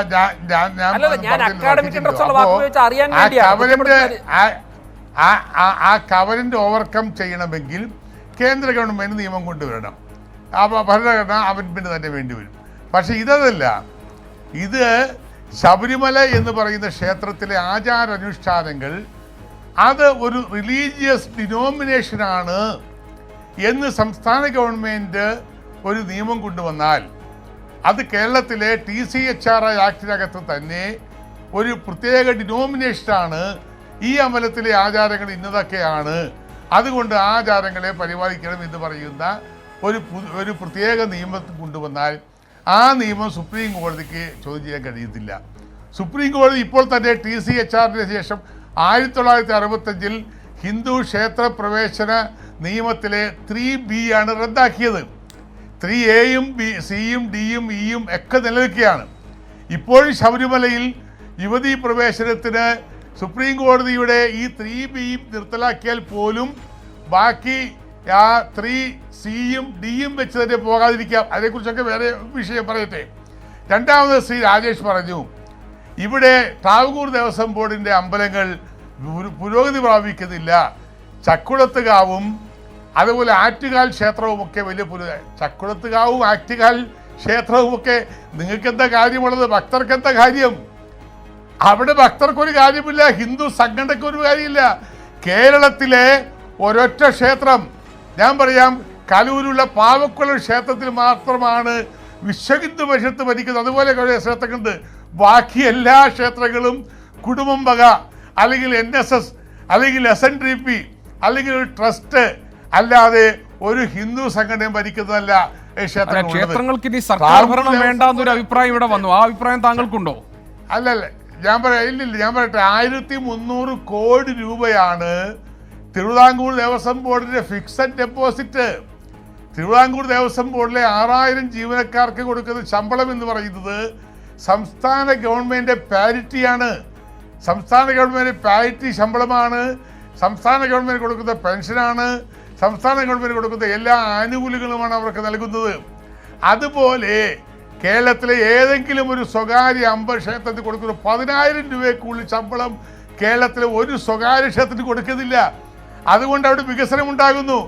ആ കവനന്റ് ഓവർകം ചെയ്യണമെങ്കിൽ കേന്ദ്ര ഗവൺമെന്റ് നിയമം കൊണ്ടുവരണം. ഭരണഘടന അമെൻഡ്മെന്റ് തന്നെ വേണ്ടി വരും. പക്ഷെ ഇതല്ല, ഇത് ശബരിമല എന്ന് പറയുന്ന ക്ഷേത്രത്തിലെ ആചാരാനുഷ്ഠാനങ്ങൾ അത് ഒരു റിലീജിയസ് ഡിനോമിനേഷനാണ് എന്ന് സംസ്ഥാന ഗവൺമെൻറ് ഒരു നിയമം കൊണ്ടുവന്നാൽ അത് കേരളത്തിലെ TCHRI ആക്ടിനകത്ത് തന്നെ ഒരു പ്രത്യേക ഡിനോമിനേഷനാണ്. ഈ അമ്പലത്തിലെ ആചാരങ്ങൾ ഇന്നതൊക്കെയാണ്, അതുകൊണ്ട് ആചാരങ്ങളെ പരിപാലിക്കണം എന്ന് പറയുന്ന ഒരു പ്രത്യേക നിയമം കൊണ്ടുവന്നാൽ ആ നിയമം സുപ്രീം കോടതിക്ക് ചോദ്യം ചെയ്യാൻ കഴിയത്തില്ല. സുപ്രീം കോടതി ഇപ്പോൾ തന്നെ TCHRന് ശേഷം 1965 ഹിന്ദു ക്ഷേത്ര പ്രവേശന നിയമത്തിലെ 3B ആണ് റദ്ദാക്കിയത്. 3Aയും Cയും Dയും Eയും ഒക്കെ നിലനിൽക്കുകയാണ്. ഇപ്പോഴും ശബരിമലയിൽ യുവതീ പ്രവേശനത്തിന് സുപ്രീം കോടതിയുടെ ഈ 3Bയും നിർത്തലാക്കിയാൽ പോലും ബാക്കി ആ 3Cയും Dയും വെച്ച് തന്നെ പോകാതിരിക്കാം. അതേക്കുറിച്ചൊക്കെ വേറെ വിഷയം പറയട്ടെ. രണ്ടാമത് ശ്രീ രാജേഷ് പറഞ്ഞു, ഇവിടെ ട്രാവൻകൂർ ദേവസ്വം ബോർഡിൻ്റെ അമ്പലങ്ങൾ പുരോഗതി പ്രാപിക്കുന്നില്ല. ചക്കുളത്തുകാവും അതുപോലെ ആറ്റുകാൽ ക്ഷേത്രവുമൊക്കെ വലിയ ചക്കുളത്തുകാവും ആറ്റുകാൽ ക്ഷേത്രവുമൊക്കെ നിങ്ങൾക്ക് എന്താ കാര്യമുള്ളത്? ഭക്തർക്ക് എന്താ കാര്യം? അവിടെ ഭക്തർക്കൊരു കാര്യമില്ല, ഹിന്ദു സംഘടനയ്ക്ക് ഒരു കാര്യമില്ല. കേരളത്തിലെ ഒരൊറ്റ ക്ഷേത്രം ഞാൻ പറയാം, കലൂരുള്ള പാവക്കുളം ക്ഷേത്രത്തിൽ മാത്രമാണ് വിശ്വഹിന്ദു പരിഷത്ത് ഭരിക്കുന്നത്. അതുപോലെ കുറേ ക്ഷേത്രങ്ങളുണ്ട്. ബാക്കി എല്ലാ ക്ഷേത്രങ്ങളും കുടുംബം വക അല്ലെങ്കിൽ NSS അല്ലെങ്കിൽ SNDP അല്ലെങ്കിൽ ഒരു ട്രസ്റ്റ് അല്ലാതെ ഒരു ഹിന്ദു സംഘടനയും ഭരിക്കുന്നതല്ല ക്ഷേത്രങ്ങൾക്ക് ഇനി സർക്കാർ ഭരണം വേണ്ടെന്നൊരു അഭിപ്രായം ഇവിടെ വന്നു. ആ അഭിപ്രായം താങ്കൾക്കുണ്ടോ? അല്ലല്ല, ഞാൻ ഇല്ലില്ല, ഞാൻ പറയട്ടെ. 1300 കോടി രൂപയാണ് തിരുവിതാംകൂർ ദേവസ്വം ബോർഡിന്റെ ഫിക്സഡ് ഡെപ്പോസിറ്റ്. തിരുവിതാംകൂർ ദേവസ്വം ബോർഡിലെ 6000 ജീവനക്കാർക്ക് കൊടുക്കുന്ന ശമ്പളം എന്ന് പറയുന്നത് സംസ്ഥാന ഗവൺമെന്റ് പാരിറ്റിയാണ്. സംസ്ഥാന ഗവൺമെന്റ് പാരിറ്റി ശമ്പളമാണ്. സംസ്ഥാന ഗവൺമെന്റ് കൊടുക്കുന്ന പെൻഷനാണ്. സംസ്ഥാന ഗവൺമെന്റ് കൊടുക്കുന്ന എല്ലാ ആനുകൂല്യങ്ങളുമാണ് അവർക്ക് നൽകുന്നത്. അതുപോലെ കേരളത്തിലെ ഏതെങ്കിലും ഒരു സ്വകാര്യ ക്ഷേത്രത്തിൽ കൊടുക്കുന്ന 10000 രൂപയ്ക്കുള്ളിൽ ശമ്പളം കേരളത്തിലെ ഒരു സ്വകാര്യ ക്ഷേത്രത്തിൽ കൊടുക്കുന്നില്ല. അതുകൊണ്ട് അവിടെ വികസനം ഉണ്ടാകുന്നു.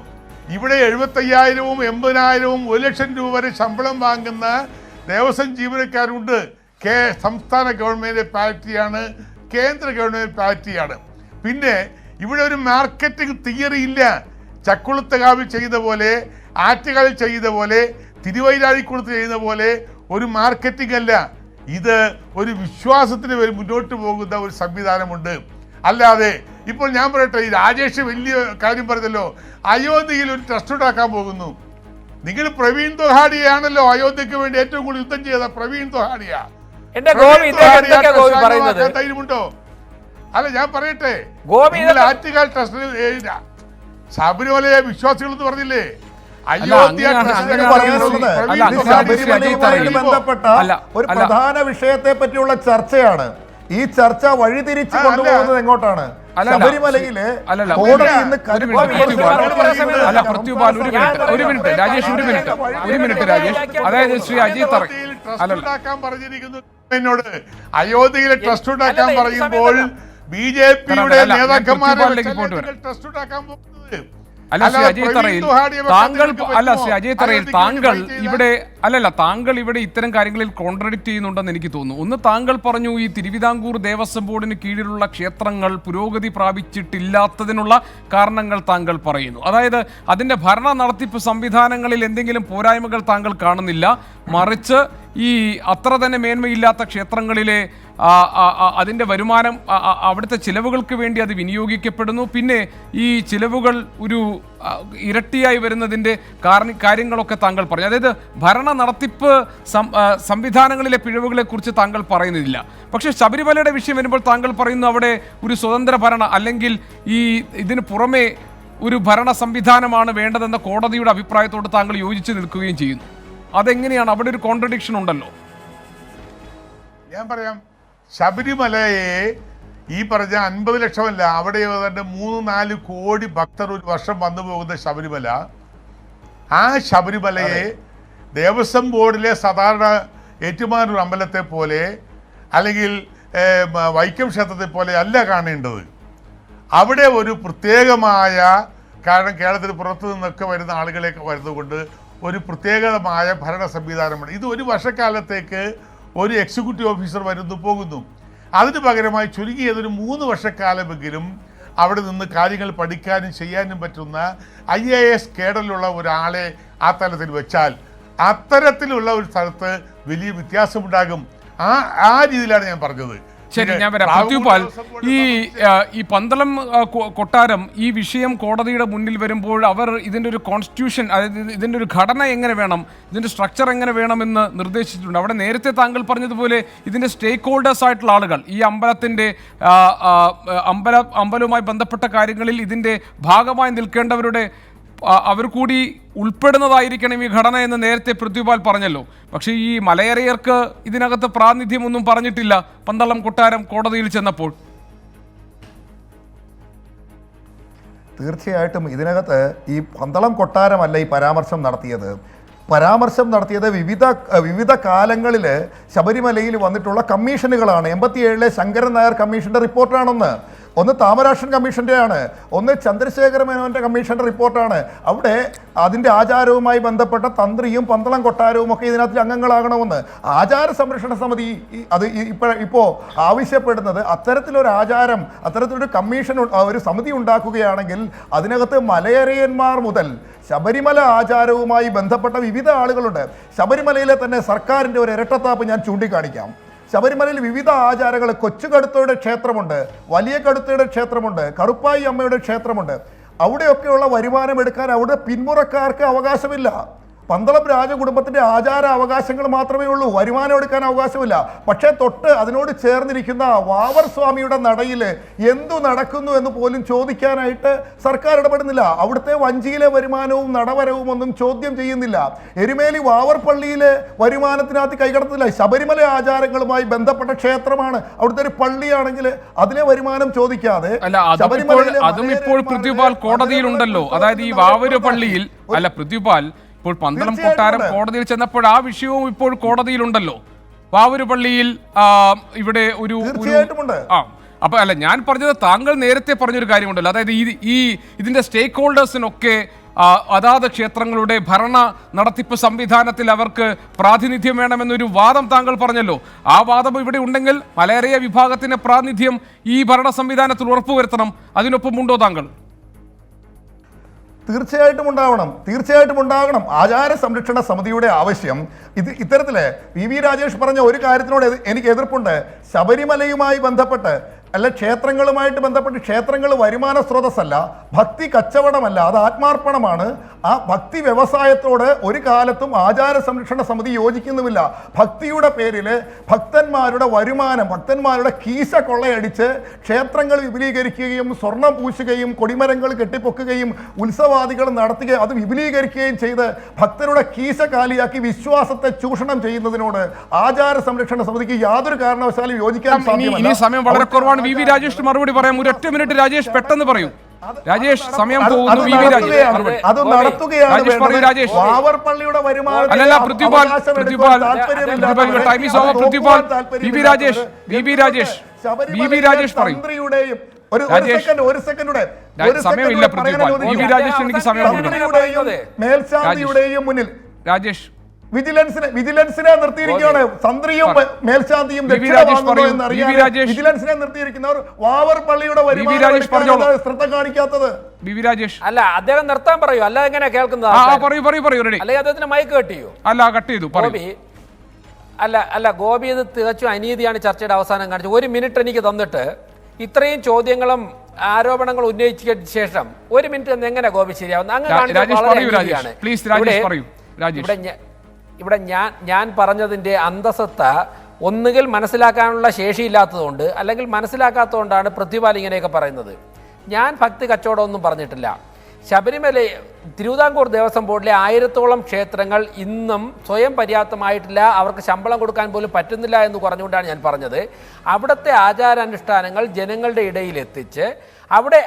ഇവിടെ 75,000-ഉം 80,000-ഉം 1,00,000 രൂപ വരെ ശമ്പളം വാങ്ങുന്ന ദേവസ്വം ജീവനക്കാരുണ്ട്. സംസ്ഥാന ഗവൺമെന്റ് പാരിറ്റിയാണ്, കേന്ദ്ര ഗവൺമെന്റ് പാരിറ്റിയാണ്. പിന്നെ ഇവിടെ ഒരു മാർക്കറ്റിംഗ് തിയറി ഇല്ല. ചക്കുളത്തുകാവിൽ ചെയ്ത പോലെ, ആറ്റുകാലിൽ ചെയ്ത പോലെ, തിരുവൈരാഴിക്കുളത്ത് ചെയ്യുന്ന പോലെ ഒരു മാർക്കറ്റിംഗ് അല്ല. ഇത് ഒരു വിശ്വാസത്തിന് മുന്നോട്ട് പോകുന്ന ഒരു സംവിധാനമുണ്ട്. അല്ലാതെ ഇപ്പോൾ ഞാൻ പറയട്ടെ, ഈ രാജേഷ് വലിയ കാര്യം പറഞ്ഞല്ലോ, അയോധ്യയിൽ ഒരു ട്രസ്റ്റ് ഉണ്ടാക്കാൻ പോകുന്നു. നിങ്ങൾ പ്രവീൺ തൊഹാഡിയാണല്ലോ അയോധ്യക്ക് വേണ്ടി ഏറ്റവും കൂടുതൽ യുദ്ധം ചെയ്ത പ്രവീൺ തൊഹാഡിയ. ധൈര്യമുണ്ടോ? അല്ല ഞാൻ പറയട്ടെ, ഗോപി നിങ്ങൾ ആറ്റുകാൽ ട്രസ്റ്റിൽ ശബരിമലയെ വിശ്വാസികൾ എന്ന് പറഞ്ഞില്ലേ? ശബരിമലയുമായി ബന്ധപ്പെട്ട ഒരു പ്രധാന വിഷയത്തെ പറ്റിയുള്ള ചർച്ചയാണ്. ഈ ചർച്ച വഴിതിരിച്ചു കൊണ്ടുപോകുന്നത് എങ്ങോട്ടാണ്? ശബരിമലയിലെ കോടതി ഇന്ന് ഒരു മിനിറ്റ് രാജേഷ്, ഒരു മിനിറ്റ് രാജേഷ്. അതായത് ശ്രീ അജയ് തറ പറഞ്ഞിരിക്കുന്നു എന്നോട് അയോധ്യയിലെ ട്രസ്റ്റ് ഉണ്ടാക്കാൻ പറയുമ്പോൾ BJP-യുടെ നേതാക്കന്മാരെ ട്രസ്റ്റ് ഉണ്ടാക്കാൻ പോകുന്നത്. ശ്രീ അജയ് തറയിൽ താങ്കൾ ഇവിടെ താങ്കൾ ഇവിടെ ഇത്തരം കാര്യങ്ങളിൽ കോൺട്രഡിക്ട് ചെയ്യുന്നുണ്ടെന്ന് എനിക്ക് തോന്നുന്നു. ഒന്ന്, താങ്കൾ പറഞ്ഞു ഈ തിരുവിതാംകൂർ ദേവസ്വം ബോർഡിന് കീഴിലുള്ള ക്ഷേത്രങ്ങൾ പുരോഗതി പ്രാപിച്ചിട്ടില്ലാത്തതിനുള്ള കാരണങ്ങൾ താങ്കൾ പറയുന്നു. അതായത് അതിന്റെ ഭരണ നടത്തിപ്പ് സംവിധാനങ്ങളിൽ എന്തെങ്കിലും പോരായ്മകൾ താങ്കൾ കാണുന്നില്ല, മറിച്ച് ഈ അത്ര തന്നെ മേന്മയില്ലാത്ത ക്ഷേത്രങ്ങളിലെ അതിൻ്റെ വരുമാനം അവിടുത്തെ ചിലവുകൾക്ക് വേണ്ടി അത് വിനിയോഗിക്കപ്പെടുന്നു. പിന്നെ ഈ ചിലവുകൾ ഒരു ഇരട്ടിയായി വരുന്നതിൻ്റെ കാര്യങ്ങളൊക്കെ താങ്കൾ പറഞ്ഞു. അതായത് ഭരണ നടത്തിപ്പ് സംവിധാനങ്ങളിലെ പിഴവുകളെക്കുറിച്ച് താങ്കൾ പറയുന്നില്ല. പക്ഷേ ശബരിമലയുടെ വിഷയം വരുമ്പോൾ താങ്കൾ പറയുന്നു അവിടെ ഒരു സ്വതന്ത്ര ഭരണ അല്ലെങ്കിൽ ഇതിന് പുറമെ ഒരു ഭരണ സംവിധാനമാണ് വേണ്ടതെന്ന കോടതിയുടെ അഭിപ്രായത്തോട് താങ്കൾ യോജിച്ച് നിൽക്കുകയും ചെയ്യുന്നു. അതെങ്ങനെയാണ്? അവിടെ ഒരു കോൺട്രഡിക്ഷൻ ഉണ്ടല്ലോ. ഞാൻ പറയാം, ശബരിമലയെ ഈ പറഞ്ഞ 50 ലക്ഷമല്ല, അവിടെ ഏതാണ്ട് 3-4 കോടി ഭക്തർ ഒരു വർഷം വന്നു പോകുന്ന ശബരിമല, ആ ശബരിമലയെ ദേവസ്വം ബോർഡിലെ സാധാരണ ഏറ്റുമാനൂർ അമ്പലത്തെ പോലെ അല്ലെങ്കിൽ വൈക്കം ക്ഷേത്രത്തെ പോലെ അല്ല കാണേണ്ടത്. അവിടെ ഒരു പ്രത്യേകമായ, കാരണം കേരളത്തിന് പുറത്തു നിന്നൊക്കെ വരുന്ന ആളുകളെ വരുന്നതുകൊണ്ട് ഒരു പ്രത്യേകമായ ഭരണ സംവിധാനമാണ്. ഇത് ഒരു വർഷക്കാലത്തേക്ക് ഒരു എക്സിക്യൂട്ടീവ് ഓഫീസർ വരുന്നു പോകുന്നു. അതിന് പകരമായി ചുരുങ്ങിയതൊരു 3 വർഷക്കാലമെങ്കിലും അവിടെ നിന്ന് കാര്യങ്ങൾ പഠിക്കാനും ചെയ്യാനും പറ്റുന്ന IAS കേഡറിലുള്ള ഒരാളെ ആ തലത്തിൽ വെച്ചാൽ അത്തരത്തിലുള്ള ഒരു സ്ഥലത്ത് വലിയ വ്യത്യാസമുണ്ടാകും. ആ രീതിയിലാണ് ഞാൻ പറഞ്ഞത്. ശരി, ഞാൻ വരാം. പൃഥ്വിപാൽ, ഈ പന്തളം കൊട്ടാരം ഈ വിഷയം കോടതിയുടെ മുന്നിൽ വരുമ്പോൾ അവർ ഇതിൻ്റെ ഒരു കോൺസ്റ്റിറ്റ്യൂഷൻ, അതായത് ഇതിൻ്റെ ഒരു ഘടന എങ്ങനെ വേണം, ഇതിൻ്റെ സ്ട്രക്ചർ എങ്ങനെ വേണമെന്ന് നിർദ്ദേശിച്ചിട്ടുണ്ട്. അവിടെ നേരത്തെ താങ്കൾ പറഞ്ഞതുപോലെ ഇതിൻ്റെ സ്റ്റേക്ക് ഹോൾഡേഴ്സ് ആയിട്ടുള്ള ആളുകൾ, ഈ അമ്പലത്തിൻ്റെ അമ്പലവുമായി ബന്ധപ്പെട്ട കാര്യങ്ങളിൽ ഇതിൻ്റെ ഭാഗമായി നിൽക്കേണ്ടവരുടെ അവർ കൂടി ഉൾപ്പെടുന്നതായിരിക്കണം ഈ ഘടന എന്ന് നേരത്തെ പൃഥ്വിപാൽ പറഞ്ഞല്ലോ. പക്ഷേ ഈ മലയരയർക്ക് ഇതിനകത്ത് പ്രാതിനിധ്യമൊന്നും പറഞ്ഞിട്ടില്ല പന്തളം കൊട്ടാരം കോടതിയിൽ ചെന്നപ്പോൾ. തീർച്ചയായിട്ടും ഇതിനകത്ത് ഈ പന്തളം കൊട്ടാരമല്ല ഈ പരാമർശം നടത്തിയത് വിവിധ കാലങ്ങളിൽ ശബരിമലയിൽ വന്നിട്ടുള്ള കമ്മീഷനുകളാണ്. 87-ലെ ശങ്കരൻ നായർ കമ്മീഷൻ്റെ റിപ്പോർട്ടാണൊന്ന്, താമരാക്ഷൻ കമ്മീഷൻ്റെയാണ്, ചന്ദ്രശേഖര മേനോൻ്റെ കമ്മീഷൻ്റെ റിപ്പോർട്ടാണ്. അവിടെ അതിൻ്റെ ആചാരവുമായി ബന്ധപ്പെട്ട തന്ത്രിയും പന്തളം കൊട്ടാരവും ഒക്കെ ഇതിനകത്ത് അംഗങ്ങളാകണമെന്ന് ആചാര സംരക്ഷണ സമിതി അത് ഇപ്പോൾ ആവശ്യപ്പെടുന്നത്. അത്തരത്തിലൊരു കമ്മീഷൻ, ഒരു സമിതി ഉണ്ടാക്കുകയാണെങ്കിൽ അതിനകത്ത് മലയരയന്മാർ മുതൽ ശബരിമല ആചാരവുമായി ബന്ധപ്പെട്ട വിവിധ ആളുകളുണ്ട്. ശബരിമലയിലെ തന്നെ സർക്കാരിൻ്റെ ഒരു ഇരട്ടത്താപ്പ് ഞാൻ ചൂണ്ടിക്കാണിക്കാം. ശബരിമലയിൽ വിവിധ ആചാരങ്ങൾ, കൊച്ചുകടുത്തയുടെ ക്ഷേത്രമുണ്ട്, വലിയ കടുത്തയുടെ ക്ഷേത്രമുണ്ട്, കറുപ്പായി അമ്മയുടെ ക്ഷേത്രമുണ്ട്. അവിടെയൊക്കെയുള്ള വരുമാനം എടുക്കാൻ അവിടെ പിന്മുറക്കാർക്ക് അവകാശമില്ല. പന്തളം രാജകുടുംബത്തിൻ്റെ ആചാര അവകാശങ്ങൾ മാത്രമേ ഉള്ളൂ, വരുമാനം എടുക്കാൻ അവകാശമില്ല. പക്ഷേ അതിനോട് ചേർന്നിരിക്കുന്ന വാവർ സ്വാമിയുടെ നടയിൽ എന്തു നടക്കുന്നു എന്ന് പോലും ചോദിക്കാനായിട്ട് സർക്കാർ ഇടപെടുന്നില്ല. അവിടുത്തെ വഞ്ചിയിലെ വരുമാനവും നടവരവും ഒന്നും ചോദ്യം ചെയ്യുന്നില്ല. എരുമേലി വാവർ പള്ളിയിലെ വരുമാനത്തിനകത്ത് കൈകടത്തില്ല. ശബരിമല ആചാരങ്ങളുമായി ബന്ധപ്പെട്ട ക്ഷേത്രമാണ്, അവിടുത്തെ ഒരു പള്ളിയാണെങ്കിൽ അതിലെ വരുമാനം ചോദിക്കാതെ അതും ഇപ്പോൾ പൃഥ്വിപാൽ കോടതിയിലുണ്ടല്ലോ. അതായത് ഈ വാവര് പള്ളിയിൽ അല്ല പൃഥ്വിപാൽ, ഇപ്പോൾ പന്തളം കൊട്ടാരം കോടതിയിൽ ചെന്നപ്പോൾ ആ വിഷയവും ഇപ്പോൾ കോടതിയിലുണ്ടല്ലോ. വാവൂര് പള്ളിയിൽ ഇവിടെ ഒരു അപ്പൊ അല്ല, ഞാൻ പറഞ്ഞത് താങ്കൾ നേരത്തെ പറഞ്ഞൊരു കാര്യമുണ്ടല്ലോ, അതായത് ഇതിന്റെ സ്റ്റേക്ക് ഹോൾഡേഴ്സിനൊക്കെ അതാത് ക്ഷേത്രങ്ങളുടെ ഭരണ നടത്തിപ്പ് സംവിധാനത്തിൽ അവർക്ക് പ്രാതിനിധ്യം വേണമെന്നൊരു വാദം താങ്കൾ പറഞ്ഞല്ലോ. ആ വാദം ഇവിടെ ഉണ്ടെങ്കിൽ മലയരയ വിഭാഗത്തിന്റെ പ്രാതിനിധ്യം ഈ ഭരണ സംവിധാനത്തിൽ ഉറപ്പുവരുത്തണം. അതിനൊപ്പമുണ്ടോ താങ്കൾ? തീർച്ചയായിട്ടും ഉണ്ടാകണം. ആചാര സംരക്ഷണ സമിതിയുടെ ആവശ്യം ഇത്തരത്തില് വി രാജേഷ് പറഞ്ഞ ഒരു കാര്യത്തിനോട് എനിക്ക് എതിർപ്പുണ്ട്. ശബരിമലയുമായി ബന്ധപ്പെട്ട് അല്ല, ക്ഷേത്രങ്ങളുമായിട്ട് ബന്ധപ്പെട്ട് ക്ഷേത്രങ്ങൾ വരുമാന സ്രോതസ്സല്ല, ഭക്തി കച്ചവടമല്ല, അത് ആത്മാർപ്പണമാണ്. ആ ഭക്തി വ്യവസായത്തോട് ഒരു കാലത്തും ആചാര സംരക്ഷണ സമിതി യോജിക്കുന്നുമില്ല. ഭക്തിയുടെ പേരിൽ ഭക്തന്മാരുടെ വരുമാനം, ഭക്തന്മാരുടെ കീശ കൊള്ളയടിച്ച് ക്ഷേത്രങ്ങൾ വിപുലീകരിക്കുകയും സ്വർണം പൂശുകയും കൊടിമരങ്ങൾ കെട്ടിപ്പൊക്കുകയും ഉത്സവാദികൾ നടത്തുകയും അത് വിപുലീകരിക്കുകയും ചെയ്ത് ഭക്തരുടെ കീശ കാലിയാക്കി വിശ്വാസത്തെ ചൂഷണം ചെയ്യുന്നതിനോട് ആചാര സംരക്ഷണ സമിതിക്ക് യാതൊരു കാരണവശാലും യോജിക്കാൻ സാധ്യമല്ല. ഇനി സമയം വളരെ കുറവാണ്. വി രാജേഷ് മറുപടി പറയാം. ഒരു 8 മിനിറ്റ് രാജേഷ് പെട്ടെന്ന് പറയൂ. രാജേഷ് സമയം പോകുന്നു. വി രാജേഷ് മറുപടി. അത് നടത്തുകയാണ് വാവർപ്പള്ളിയുടെ വരുമാനം. അല്ലല്ല, Prithvipal time is over. Prithvipal, V Rajesh പറയൂ. ഒരു സെക്കൻഡ് സമയമില്ല പൃഥ്വിപാൽ. വി രാജേഷ് എനിക്ക് സമയം കൊടുക്കണം. മേൽശാന്തിയുടെയും മുന്നിൽ രാജേഷ് വിജിലൻസിനെ നിർത്തിയിരിക്കുകയാണ്. തന്ത്രിയും മേൽശാന്തിയും വിജിലൻസിനെ നിർത്തിയിരിക്കുന്നവർ വാവർപ്പള്ളിയുടെ വരുമാനം ശ്രദ്ധ കാണിക്കാത്തത്. അല്ല, അദ്ദേഹം നിർത്താൻ പറയൂ, അല്ല എങ്ങനെ കേൾക്കുന്നത്? അല്ലെങ്കിൽ അദ്ദേഹത്തിന് മൈക്ക് കെട്ടിയോ? അല്ല, കട്ട് ചെയ്തു. അല്ല ഗോപി, ഇത് തികച്ചും അനീതിയാണ് ചർച്ചയുടെ അവസാനം കാണിച്ചത്. 1 മിനിറ്റ് എനിക്ക് തന്നിട്ട് ഇത്രയും ചോദ്യങ്ങളും ആരോപണങ്ങൾ ഉന്നയിച്ച ശേഷം 1 മിനിറ്റ് എങ്ങനെ ഗോപി ശരിയാവുന്നത്? ഇവിടെ ഞാൻ പറഞ്ഞതിന്റെ അന്തസത്ത ഒന്നുകിൽ മനസ്സിലാക്കാനുള്ള ശേഷിയില്ലാത്തതുകൊണ്ട്, അല്ലെങ്കിൽ മനസ്സിലാക്കാത്തതുകൊണ്ടാണ് പൃഥ്വിപാൽ ഇങ്ങനെയൊക്കെ പറയുന്നത്. ഞാൻ ഭക്തി കച്ചവടമൊന്നും പറഞ്ഞിട്ടില്ല. ശബരിമല തിരുവിതാംകൂർ ദേവസ്വം ബോർഡിലെ 1000-ഓളം ക്ഷേത്രങ്ങൾ ഇന്നും സ്വയം പര്യാപ്തമായിട്ടില്ല, അവർക്ക് ശമ്പളം കൊടുക്കാൻ പോലും പറ്റുന്നില്ല എന്ന് പറഞ്ഞുകൊണ്ടാണ് ഞാൻ പറഞ്ഞത്. അവിടുത്തെ ആചാരാനുഷ്ഠാനങ്ങൾ ജനങ്ങളുടെ ഇടയിൽ എത്തിച്ച് അവിടെ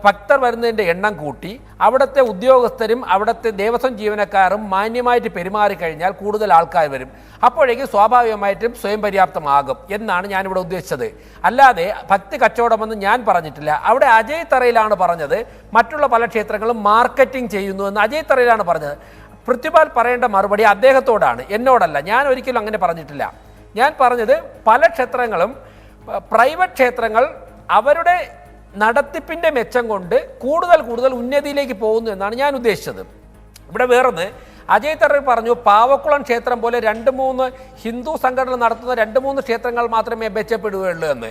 ഭക്തർ വരുന്നതിൻ്റെ എണ്ണം കൂട്ടി അവിടുത്തെ ഉദ്യോഗസ്ഥരും അവിടുത്തെ ദേവസ്വം ജീവനക്കാരും മാന്യമായിട്ട് പെരുമാറിക്കഴിഞ്ഞാൽ കൂടുതൽ ആൾക്കാർ വരും. അപ്പോഴേക്കും സ്വാഭാവികമായിട്ടും സ്വയം പര്യാപ്തമാകും എന്നാണ് ഞാനിവിടെ ഉദ്ദേശിച്ചത്. അല്ലാതെ ഭക്തി കച്ചവടമെന്ന് ഞാൻ പറഞ്ഞിട്ടില്ല. അവിടെ അജയ് തറയിലാണ് പറഞ്ഞത് മറ്റുള്ള പല ക്ഷേത്രങ്ങളും മാർക്കറ്റിംഗ് ചെയ്യുന്നു എന്ന് അജയ് തറയിലാണ് പറഞ്ഞത്. പൃഥ്വിപാൽ പറയേണ്ട മറുപടി അദ്ദേഹത്തോടാണ്, എന്നോടല്ല. ഞാൻ ഒരിക്കലും അങ്ങനെ പറഞ്ഞിട്ടില്ല. ഞാൻ പറഞ്ഞത് പല ക്ഷേത്രങ്ങളും, പ്രൈവറ്റ് ക്ഷേത്രങ്ങൾ അവരുടെ നടത്തിപ്പിന്റെ മെച്ചം കൊണ്ട് കൂടുതൽ ഉന്നതിയിലേക്ക് പോകുന്നു എന്നാണ് ഞാൻ ഉദ്ദേശിച്ചത്. ഇവിടെ വേറൊന്ന്, അജയ് തറ പറഞ്ഞു പാവക്കുളം ക്ഷേത്രം പോലെ 2-3 ഹിന്ദു സംഘടന നടത്തുന്ന 2-3 ക്ഷേത്രങ്ങൾ മാത്രമേ മെച്ചപ്പെടുകയുള്ളൂ എന്ന്.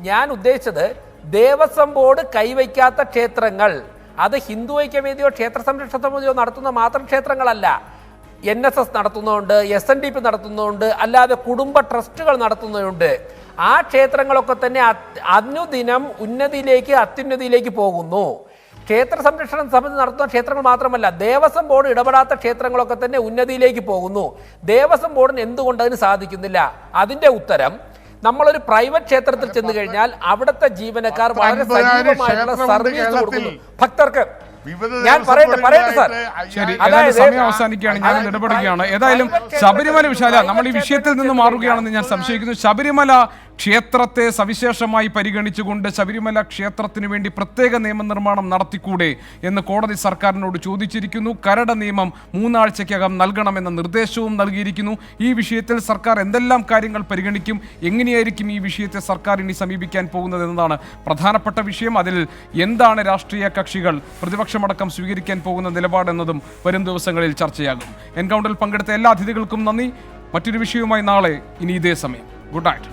ഞാൻ ഉദ്ദേശിച്ചത് ദേവസ്വം ബോർഡ് കൈവയ്ക്കാത്ത ക്ഷേത്രങ്ങൾ, അത് ഹിന്ദു ഐക്യവേദിയോ ക്ഷേത്ര സംരക്ഷണ സമിതിയോ നടത്തുന്ന മാത്രം ക്ഷേത്രങ്ങളല്ല. NSS നടത്തുന്നതുണ്ട്, SNDP നടത്തുന്നതുണ്ട്, അല്ലാതെ കുടുംബ ട്രസ്റ്റുകൾ നടത്തുന്നതുണ്ട്. ആ ക്ഷേത്രങ്ങളൊക്കെ തന്നെ അനുദിനം ഉന്നതിയിലേക്ക് അത്യുന്നതിയിലേക്ക് പോകുന്നു. ക്ഷേത്ര സംരക്ഷണ സമിതി നടത്തുന്ന ക്ഷേത്രങ്ങൾ മാത്രമല്ല, ദേവസ്വം ബോർഡ് ഇടപെടാത്ത ക്ഷേത്രങ്ങളൊക്കെ തന്നെ ഉന്നതിയിലേക്ക് പോകുന്നു. ദേവസ്വം ബോർഡിന് എന്തുകൊണ്ട് അതിന് സാധിക്കുന്നില്ല? അതിന്റെ ഉത്തരം, നമ്മളൊരു പ്രൈവറ്റ് ക്ഷേത്രത്തിൽ ചെന്ന് കഴിഞ്ഞാൽ അവിടുത്തെ ജീവനക്കാർ വളരെ സജീവമായിട്ടുള്ള സർവീസ് കൊടുക്കുന്നു ഭക്തർക്ക്. ഞാൻ പറയട്ടെ സാർ. ശരി, ഏതായാലും സമയം അവസാനിക്കുകയാണ്, ഞാൻ ഇടപെടുകയാണ്. ഏതായാലും ശബരിമല വിശാല, നമ്മൾ ഈ വിഷയത്തിൽ നിന്ന് മാറുകയാണെന്ന് ഞാൻ സംശയിക്കുന്നു. ശബരിമല ക്ഷേത്രത്തെ സവിശേഷമായി പരിഗണിച്ചുകൊണ്ട് ശബരിമല ക്ഷേത്രത്തിനു വേണ്ടി പ്രത്യേക നിയമനിർമ്മാണം നടത്തിക്കൂടെ എന്ന് കോടതി സർക്കാരിനോട് ചോദിച്ചിരിക്കുന്നു. കരട് നിയമം 3 ആഴ്ചയ്ക്കകം നൽകണമെന്ന നിർദ്ദേശവും നൽകിയിരിക്കുന്നു. ഈ വിഷയത്തിൽ സർക്കാർ എന്തെല്ലാം കാര്യങ്ങൾ പരിഗണിക്കും, എങ്ങനെയായിരിക്കും ഈ വിഷയത്തെ സർക്കാർ ഇനി സമീപിക്കാൻ പോകുന്നത് എന്നതാണ് പ്രധാനപ്പെട്ട വിഷയം. അതിൽ എന്താണ് രാഷ്ട്രീയ കക്ഷികൾ, പ്രതിപക്ഷമടക്കം സ്വീകരിക്കാൻ പോകുന്ന നിലപാടെന്നതും വരും ദിവസങ്ങളിൽ ചർച്ചയാകും. എൻകൗണ്ടറിൽ പങ്കെടുത്ത എല്ലാ അതിഥികൾക്കും നന്ദി. മറ്റൊരു വിഷയവുമായി നാളെ ഇനി ഇതേ സമയം. Good night.